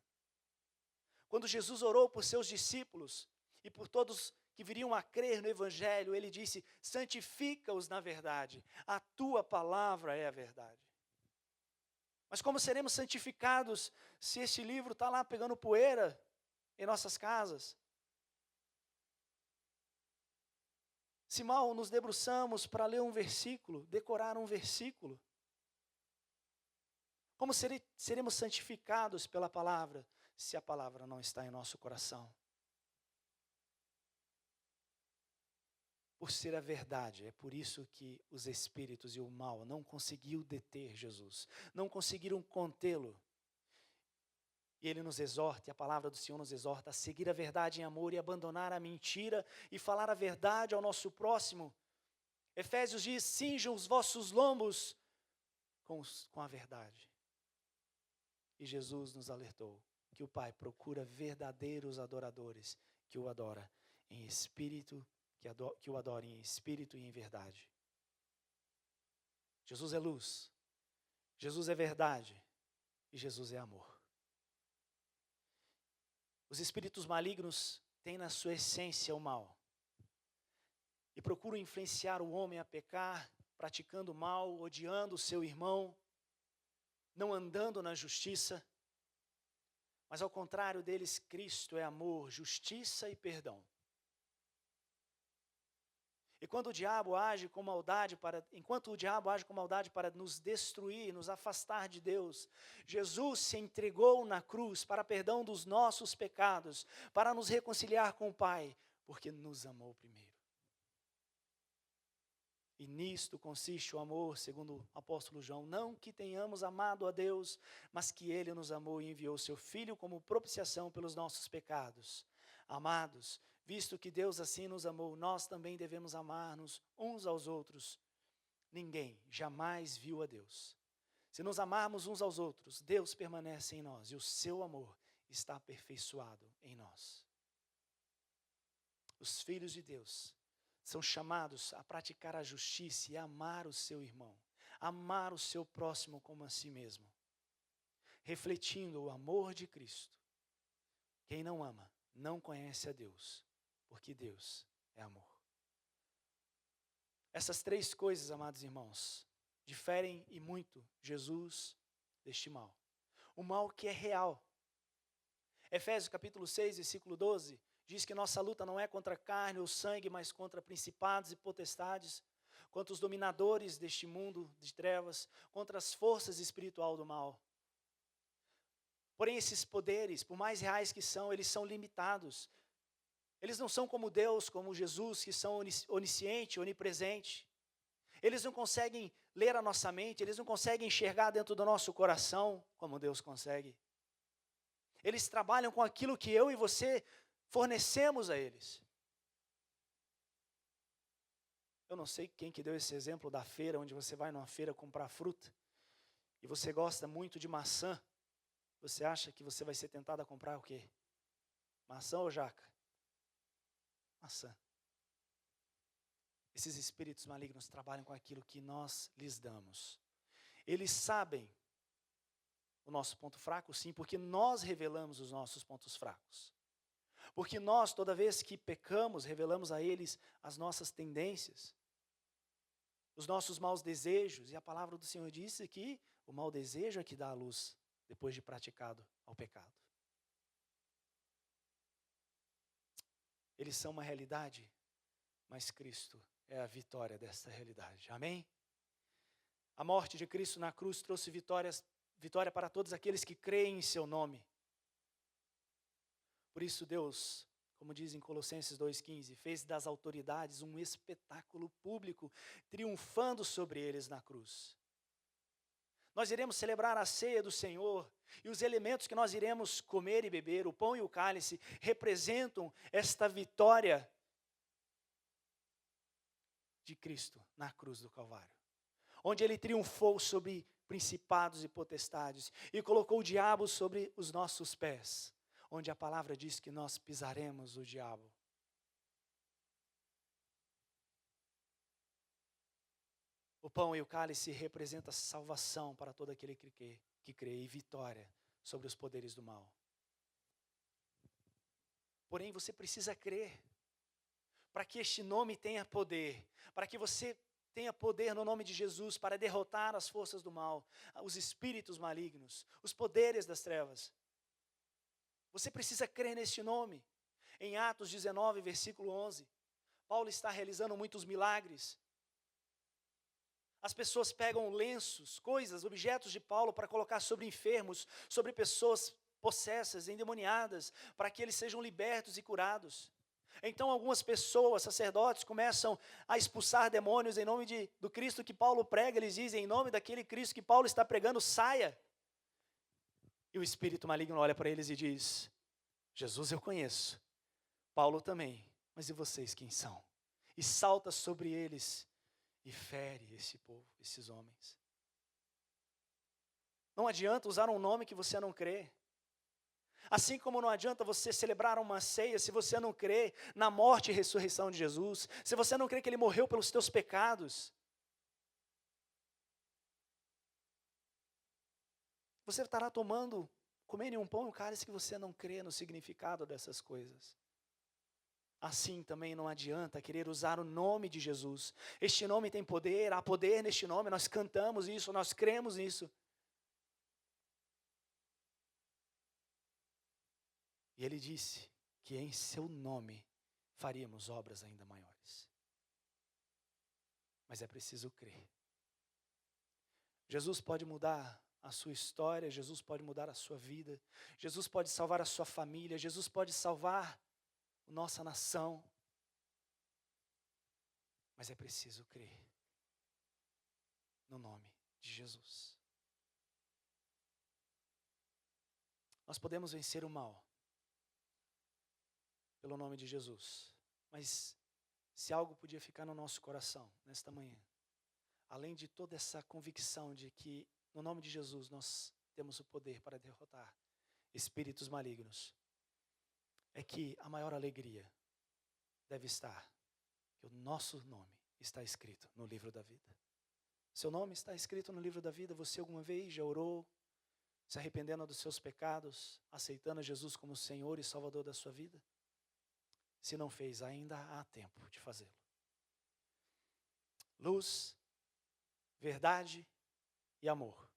Quando Jesus orou por seus discípulos e por todos que viriam a crer no Evangelho, ele disse: santifica-os na verdade, a tua palavra é a verdade. Mas como seremos santificados se este livro está lá pegando poeira em nossas casas? Se mal nos debruçamos para ler um versículo, decorar um versículo, como seremos santificados pela palavra, se a palavra não está em nosso coração? Por ser a verdade, é por isso que os espíritos e o mal não conseguiram deter Jesus, não conseguiram contê-lo. E ele nos exorta, e a palavra do Senhor nos exorta a seguir a verdade em amor e abandonar a mentira e falar a verdade ao nosso próximo. Efésios diz: cinjam os vossos lombos com a verdade. E Jesus nos alertou que o Pai procura verdadeiros adoradores que o adora em espírito, que o adorem em espírito e em verdade. Jesus é luz, Jesus é verdade e Jesus é amor. Os espíritos malignos têm na sua essência o mal e procuram influenciar o homem a pecar, praticando o mal, odiando o seu irmão, não andando na justiça. Mas ao contrário deles, Cristo é amor, justiça e perdão. Enquanto o diabo age com maldade para nos destruir, nos afastar de Deus, Jesus se entregou na cruz para perdão dos nossos pecados, para nos reconciliar com o Pai, porque nos amou primeiro. E nisto consiste o amor, segundo o apóstolo João, não que tenhamos amado a Deus, mas que Ele nos amou e enviou seu Filho como propiciação pelos nossos pecados. Amados, visto que Deus assim nos amou, nós também devemos amar-nos uns aos outros. Ninguém jamais viu a Deus. Se nos amarmos uns aos outros, Deus permanece em nós e o seu amor está aperfeiçoado em nós. Os filhos de Deus são chamados a praticar a justiça e a amar o seu irmão, amar o seu próximo como a si mesmo, refletindo o amor de Cristo. Quem não ama, não conhece a Deus, porque Deus é amor. Essas três coisas, amados irmãos, diferem e muito Jesus deste mal. O mal que é real. Efésios capítulo 6, versículo 12, diz que nossa luta não é contra carne ou sangue, mas contra principados e potestades, contra os dominadores deste mundo de trevas, contra as forças espirituais do mal. Porém, esses poderes, por mais reais que são, eles são limitados. Eles não são como Deus, como Jesus, que são onisciente, onipresente. Eles não conseguem ler a nossa mente, eles não conseguem enxergar dentro do nosso coração, como Deus consegue. Eles trabalham com aquilo que eu e você fornecemos a eles. Eu não sei quem que deu esse exemplo da feira, onde você vai numa feira comprar fruta, e você gosta muito de maçã. Você acha que você vai ser tentado a comprar o quê? Maçã ou jaca? Maçã. Esses espíritos malignos trabalham com aquilo que nós lhes damos. Eles sabem o nosso ponto fraco, sim, porque nós revelamos os nossos pontos fracos. Porque nós, toda vez que pecamos, revelamos a eles as nossas tendências, os nossos maus desejos. E a palavra do Senhor disse que o mau desejo é que dá a luz depois de praticado ao pecado. Eles são uma realidade, mas Cristo é a vitória desta realidade. Amém? A morte de Cristo na cruz trouxe vitória para todos aqueles que creem em seu nome. Por isso Deus, como diz em Colossenses 2,15, fez das autoridades um espetáculo público, triunfando sobre eles na cruz. Nós iremos celebrar a ceia do Senhor, e os elementos que nós iremos comer e beber, o pão e o cálice, representam esta vitória de Cristo na cruz do Calvário, onde ele triunfou sobre principados e potestades e colocou o diabo sobre os nossos pés, onde a palavra diz que nós pisaremos o diabo. O pão e o cálice representam salvação para todo aquele que crê e vitória sobre os poderes do mal. Porém, você precisa crer para que este nome tenha poder, para que você tenha poder no nome de Jesus para derrotar as forças do mal, os espíritos malignos, os poderes das trevas. Você precisa crer neste nome. Em Atos 19, versículo 11, Paulo está realizando muitos milagres. As pessoas pegam lenços, coisas, objetos de Paulo para colocar sobre enfermos, sobre pessoas possessas, endemoniadas, para que eles sejam libertos e curados. Então algumas pessoas, sacerdotes, começam a expulsar demônios em nome do Cristo que Paulo prega. Eles dizem, em nome daquele Cristo que Paulo está pregando, saia. E o espírito maligno olha para eles e diz, Jesus eu conheço, Paulo também, mas e vocês quem são? E salta sobre eles e fere esse povo, esses homens. Não adianta usar um nome que você não crê. Assim como não adianta você celebrar uma ceia se você não crê na morte e ressurreição de Jesus, se você não crê que Ele morreu pelos teus pecados. Você estará comendo um pão e um cálice que você não crê no significado dessas coisas. Assim também não adianta querer usar o nome de Jesus. Este nome tem poder, há poder neste nome, nós cantamos isso, nós cremos nisso. E ele disse que em seu nome faríamos obras ainda maiores. Mas é preciso crer. Jesus pode mudar a sua história, Jesus pode mudar a sua vida, Jesus pode salvar a sua família, Jesus pode salvar a nossa nação. Mas é preciso crer no nome de Jesus. Nós podemos vencer o mal pelo nome de Jesus. Mas se algo podia ficar no nosso coração nesta manhã, além de toda essa convicção de que no nome de Jesus nós temos o poder para derrotar espíritos malignos, é que a maior alegria deve estar que o nosso nome está escrito no livro da vida. Seu nome está escrito no livro da vida. Você alguma vez já orou, se arrependendo dos seus pecados, aceitando Jesus como Senhor e Salvador da sua vida? Se não fez, ainda há tempo de fazê-lo. Luz, verdade e amor.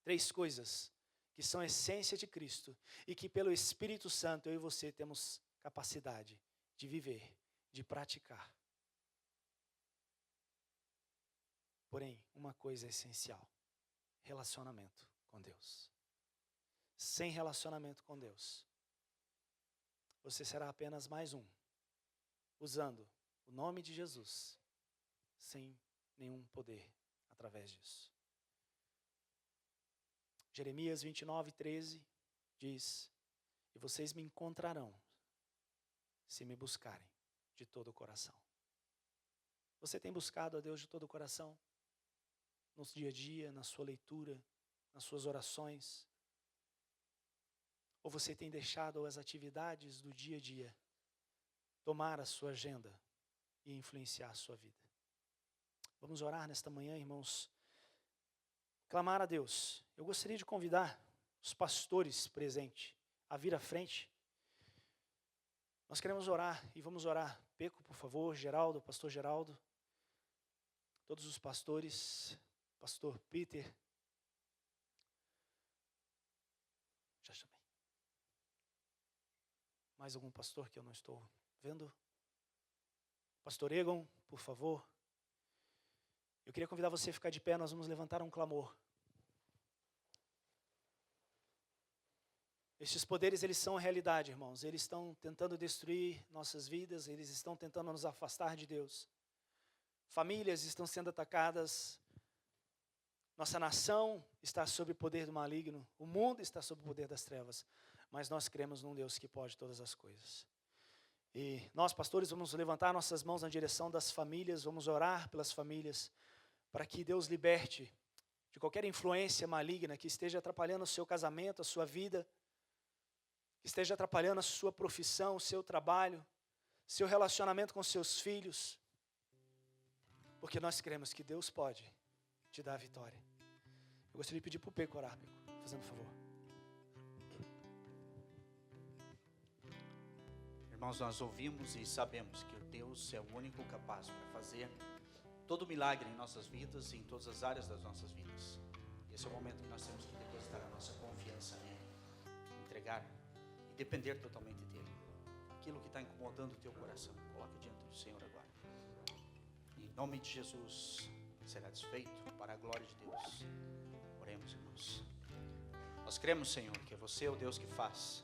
3 coisas que são a essência de Cristo e que pelo Espírito Santo eu e você temos capacidade de viver, de praticar. Porém, uma coisa é essencial: relacionamento com Deus. Sem relacionamento com Deus, você será apenas mais um, usando o nome de Jesus, sem nenhum poder através disso. Jeremias 29, 13 diz, e vocês me encontrarão, se me buscarem de todo o coração. Você tem buscado a Deus de todo o coração? No dia a dia, na sua leitura, nas suas orações? Ou você tem deixado as atividades do dia a dia tomar a sua agenda e influenciar a sua vida? Vamos orar nesta manhã, irmãos. Clamar a Deus. Eu gostaria de convidar os pastores presentes a vir à frente. Nós queremos orar e vamos orar. Peco, por favor, Geraldo, pastor Geraldo. Todos os pastores, pastor Peter. Já chamei. Mais algum pastor que eu não estou vendo? Pastor Egon, por favor. Eu queria convidar você a ficar de pé, nós vamos levantar um clamor. Estes poderes, eles são a realidade, irmãos. Eles estão tentando destruir nossas vidas, eles estão tentando nos afastar de Deus. Famílias estão sendo atacadas, Nossa nação está sob o poder do maligno, o mundo está sob o poder das trevas, mas nós cremos num Deus que pode todas as coisas. E nós, pastores, vamos levantar nossas mãos na direção das famílias, vamos orar pelas famílias, para que Deus liberte de qualquer influência maligna que esteja atrapalhando o seu casamento, a sua vida, que esteja atrapalhando a sua profissão, o seu trabalho, seu relacionamento com seus filhos, porque nós cremos que Deus pode te dar a vitória. Eu gostaria de pedir para o Peco orar, Peco, fazendo um favor. Irmãos, nós ouvimos e sabemos que o Deus é o único capaz para fazer todo milagre em nossas vidas e em todas as áreas das nossas vidas. Esse é o momento que nós temos que depositar a nossa confiança nele, entregar e depender totalmente dele. Aquilo que está incomodando o teu coração, coloca diante do Senhor agora. Em nome de Jesus, será desfeito para a glória de Deus. Oremos, irmãos. Nós cremos, Senhor, que você é o Deus que faz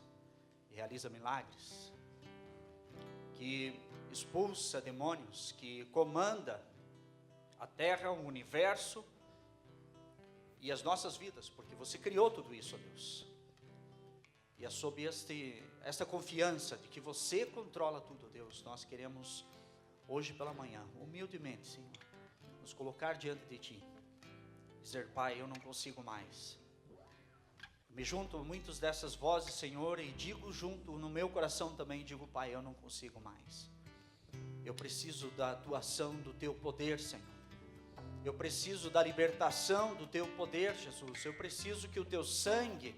e realiza milagres, que expulsa demônios, que comanda a terra, o universo e as nossas vidas, porque você criou tudo isso, ó Deus. E é sob esta confiança de que você controla tudo, Deus, nós queremos hoje pela manhã, humildemente, Senhor, nos colocar diante de Ti, dizer: Pai, eu não consigo mais. Me junto a muitas dessas vozes, Senhor, e digo junto no meu coração também, digo: Pai, eu não consigo mais. Eu preciso da atuação do Teu poder, Senhor. Eu preciso da libertação do Teu poder, Jesus. Eu preciso que o Teu sangue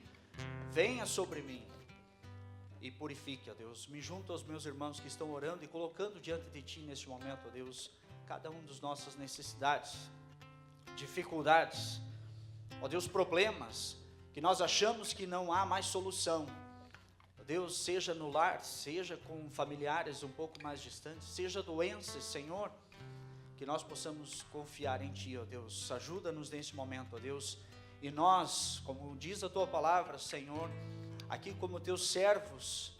venha sobre mim e purifique, ó Deus. Me junto aos meus irmãos que estão orando e colocando diante de Ti neste momento, ó Deus, cada um das nossas necessidades, dificuldades, ó Deus, problemas que nós achamos que não há mais solução. Deus, seja no lar, seja com familiares um pouco mais distantes, seja doenças, Senhor, que nós possamos confiar em Ti, ó Deus. Ajuda-nos nesse momento, ó Deus. E nós, como diz a Tua palavra, Senhor, aqui como Teus servos,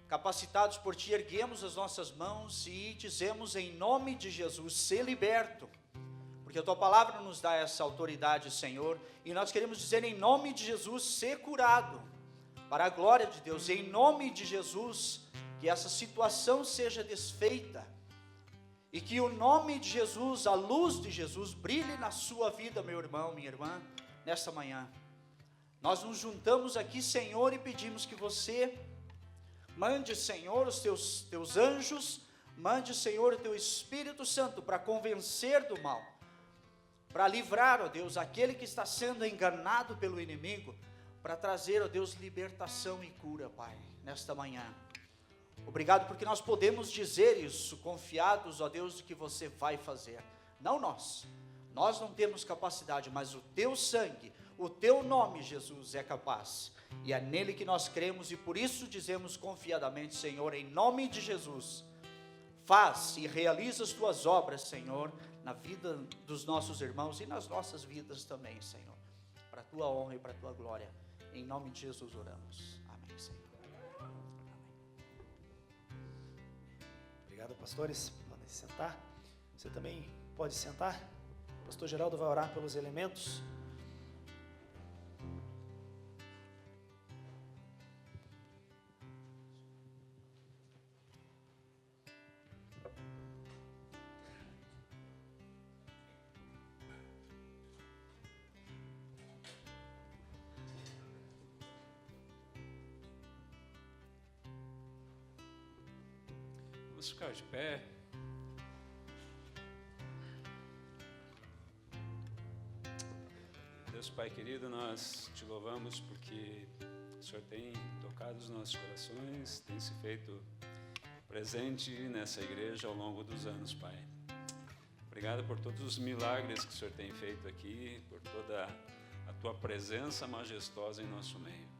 capacitados por Ti, erguemos as nossas mãos e dizemos em nome de Jesus: ser liberto. Porque a Tua palavra nos dá essa autoridade, Senhor, e nós queremos dizer em nome de Jesus: ser curado, para a glória de Deus. Em nome de Jesus, que essa situação seja desfeita, e que o nome de Jesus, a luz de Jesus, brilhe na sua vida, meu irmão, minha irmã, nesta manhã. Nós nos juntamos aqui, Senhor, e pedimos que você mande, Senhor, os teus anjos, mande, Senhor, o Teu Espírito Santo para convencer do mal, para livrar, ó Deus, aquele que está sendo enganado pelo inimigo, para trazer, ó Deus, libertação e cura, Pai, nesta manhã. Obrigado porque nós podemos dizer isso, confiados, ó Deus, do que você vai fazer. Não nós não temos capacidade, mas o Teu sangue, o Teu nome, Jesus, é capaz. E é nele que nós cremos e por isso dizemos confiadamente: Senhor, em nome de Jesus, faz e realiza as Tuas obras, Senhor, na vida dos nossos irmãos e nas nossas vidas também, Senhor, para a Tua honra e para a Tua glória. Em nome de Jesus oramos. Amém, Senhor. Amém. Obrigado, pastores. Podem sentar. Você também pode sentar. O pastor Geraldo vai orar pelos elementos. Vamos ficar de pé. Deus Pai querido, nós Te louvamos porque o Senhor tem tocado os nossos corações, tem se feito presente nessa igreja ao longo dos anos, Pai. Obrigado por todos os milagres que o Senhor tem feito aqui, por toda a Tua presença majestosa em nosso meio.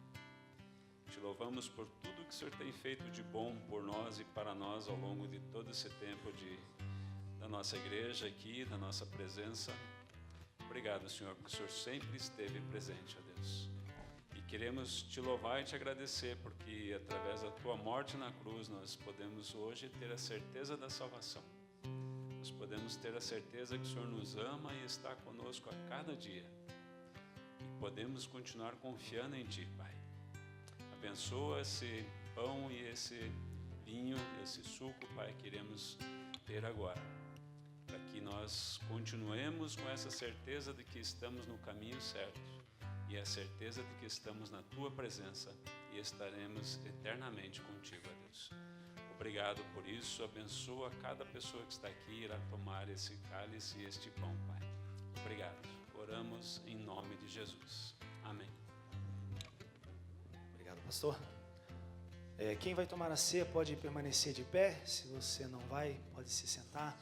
Te louvamos por tudo que o Senhor tem feito de bom por nós e para nós ao longo de todo esse tempo da nossa igreja aqui, da nossa presença. Obrigado, Senhor, porque o Senhor sempre esteve presente, ó Deus. E queremos Te louvar e Te agradecer, porque através da Tua morte na cruz nós podemos hoje ter a certeza da salvação. nós podemos ter a certeza que o Senhor nos ama e está conosco a cada dia. E podemos continuar confiando em Ti, Pai. Abençoa esse pão e esse vinho, esse suco, Pai, que iremos ter agora, para que nós continuemos com essa certeza de que estamos no caminho certo e a certeza de que estamos na Tua presença e estaremos eternamente contigo, ó Deus. Obrigado por isso, abençoa cada pessoa que está aqui e irá tomar esse cálice e este pão, Pai. Obrigado. Oramos em nome de Jesus. Amém. Obrigado, pastor. Quem vai tomar a ceia pode permanecer de pé. Se você não vai, pode se sentar.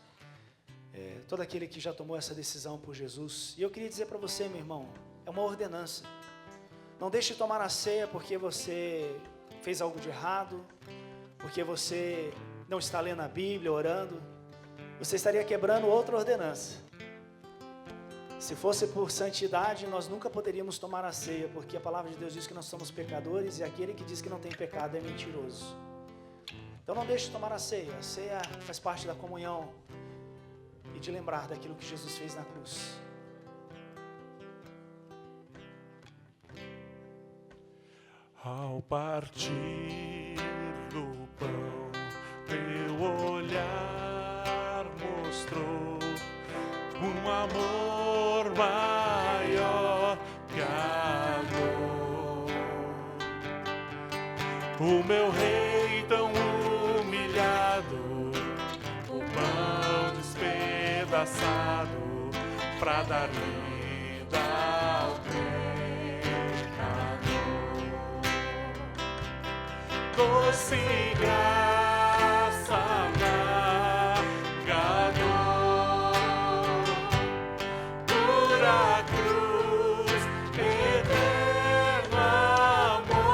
Todo aquele que já tomou essa decisão por Jesus. E eu queria dizer para você, meu irmão, é uma ordenança. Não deixe de tomar a ceia porque você fez algo de errado, porque você não está lendo a Bíblia, orando. Você estaria quebrando outra ordenança. Se fosse por santidade, nós nunca poderíamos tomar a ceia, porque a palavra de Deus diz que nós somos pecadores e aquele que diz que não tem pecado é mentiroso. Então não deixe de tomar a ceia. A ceia faz parte da comunhão e de lembrar daquilo que Jesus fez na cruz. Ao partir do pão, teu olhar mostrou um amor maior que amor. O meu rei tão humilhado, o pão despedaçado pra dar vida ao pecador. Doce graça amargador, pura cruz, eterno amor.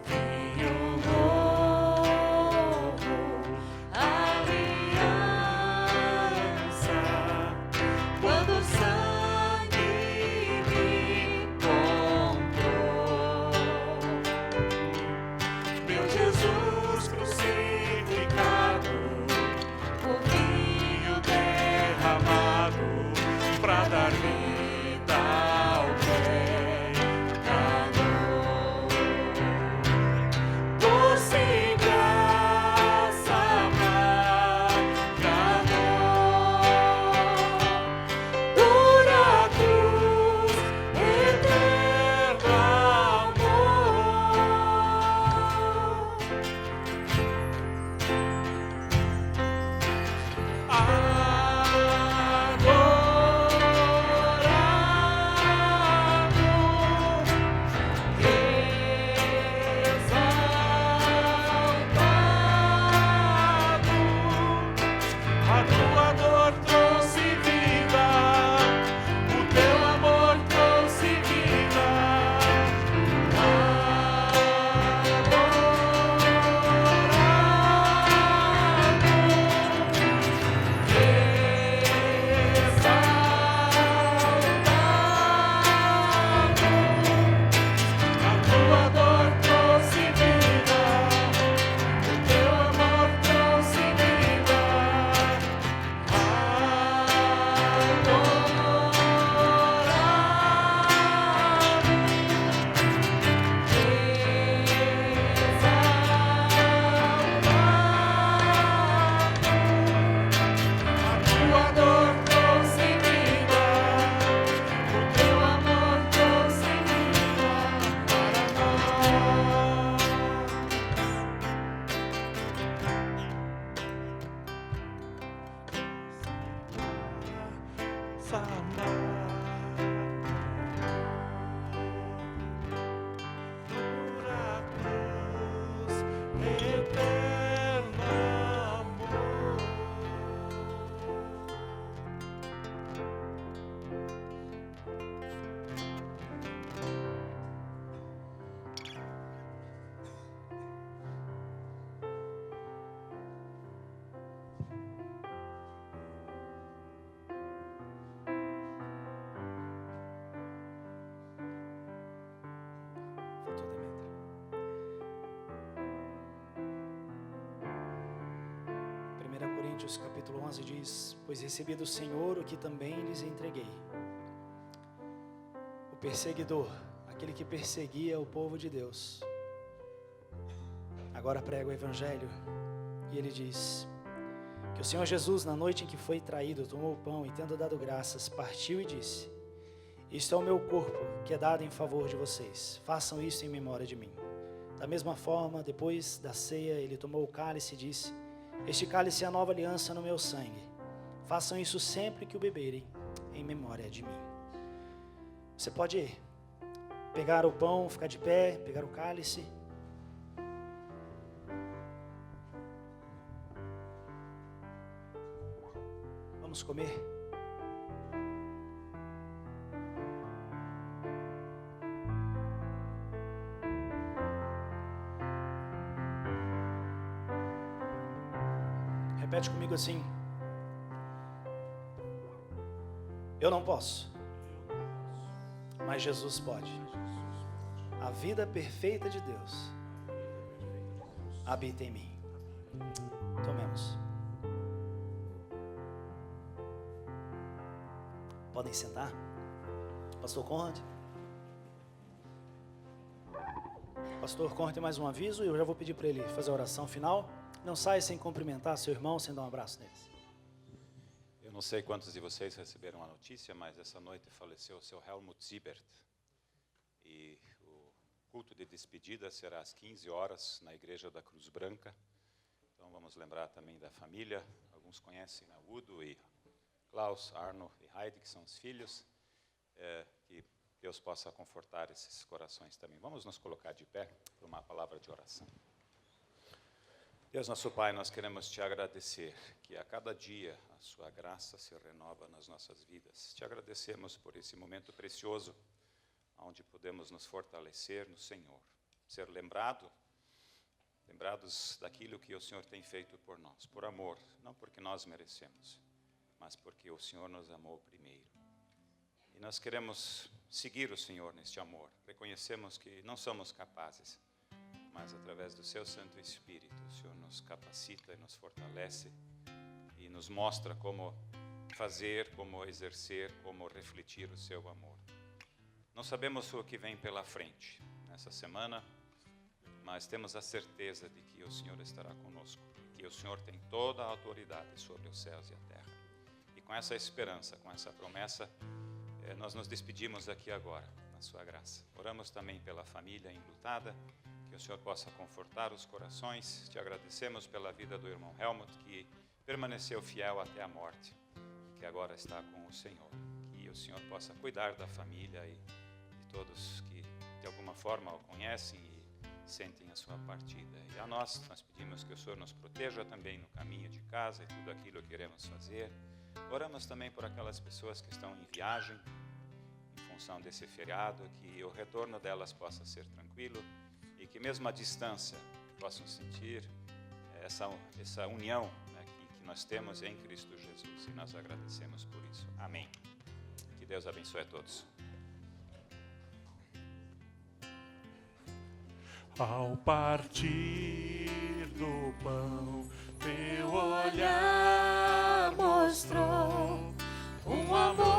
Vinho novo, aliança, quando o sangue me comprou. Meu Jesus crucificado, o vinho derramado pra dar vida ao pecador. Doce graça amargador, dura cruz, eterno a tua dor trouxe vida, o teu amor trouxe vida. A tua dor trouxe vida, o teu amor trouxe vida. A tua dor trouxe vida, o teu amor trouxe vida para pura cruz, eterno amor. Coríntios, capítulo 11, diz: pois recebi do Senhor o que também lhes entreguei. O perseguidor, aquele que perseguia o povo de Deus, agora prega o Evangelho, e ele diz que o Senhor Jesus, na noite em que foi traído, tomou o pão e, tendo dado graças, partiu e disse: isto é o meu corpo, que é dado em favor de vocês. Façam isso em memória de mim. Da mesma forma, depois da ceia, ele tomou o cálice e disse: este cálice é a nova aliança no meu sangue. Façam isso sempre que o beberem, em memória de mim. Você pode pegar o pão, ficar de pé, pegar o cálice. Vamos comer. Repete comigo assim: eu não posso, mas Jesus pode. A vida perfeita de Deus habita em mim. Tomemos. Podem sentar. Pastor Conrad. Pastor Conrad tem mais um aviso e eu já vou pedir para ele fazer a oração final. Não saia sem cumprimentar seu irmão, sem dar um abraço neles. Eu não sei quantos de vocês receberam a notícia, mas essa noite faleceu o seu Helmut Siebert. E o culto de despedida será às 15 horas na Igreja da Cruz Branca. Então vamos lembrar também da família. Alguns conhecem a Udo e Klaus, Arno e Heidi, que são os filhos. Que Deus possa confortar esses corações também. Vamos nos colocar de pé para uma palavra de oração. Deus nosso Pai, nós queremos Te agradecer que a cada dia a Sua graça se renova nas nossas vidas. Te agradecemos por esse momento precioso, onde podemos nos fortalecer no Senhor, ser lembrados daquilo que o Senhor tem feito por nós, por amor, não porque nós merecemos, mas porque o Senhor nos amou primeiro. E nós queremos seguir o Senhor neste amor. Reconhecemos que não somos capazes, mas através do Seu Santo Espírito, o Senhor nos capacita e nos fortalece e nos mostra como fazer, como exercer, como refletir o Seu amor. Não sabemos o que vem pela frente nessa semana, mas temos a certeza de que o Senhor estará conosco, que o Senhor tem toda a autoridade sobre os céus e a terra. E com essa esperança, com essa promessa, nós nos despedimos aqui agora, na Sua graça. Oramos também pela família enlutada, que o Senhor possa confortar os corações. Te agradecemos pela vida do irmão Helmut, que permaneceu fiel até a morte, que agora está com o Senhor. Que o Senhor possa cuidar da família e de todos que de alguma forma o conhecem e sentem a sua partida. E a nós pedimos que o Senhor nos proteja também no caminho de casa e tudo aquilo que queremos fazer. Oramos também por aquelas pessoas que estão em viagem, em função desse feriado, que o retorno delas possa ser tranquilo e que mesmo à distância possam sentir essa união, né, que nós temos em Cristo Jesus. E nós agradecemos por isso. Amém. Que Deus abençoe a todos. Ao partir do pão, teu olhar mostrou um amor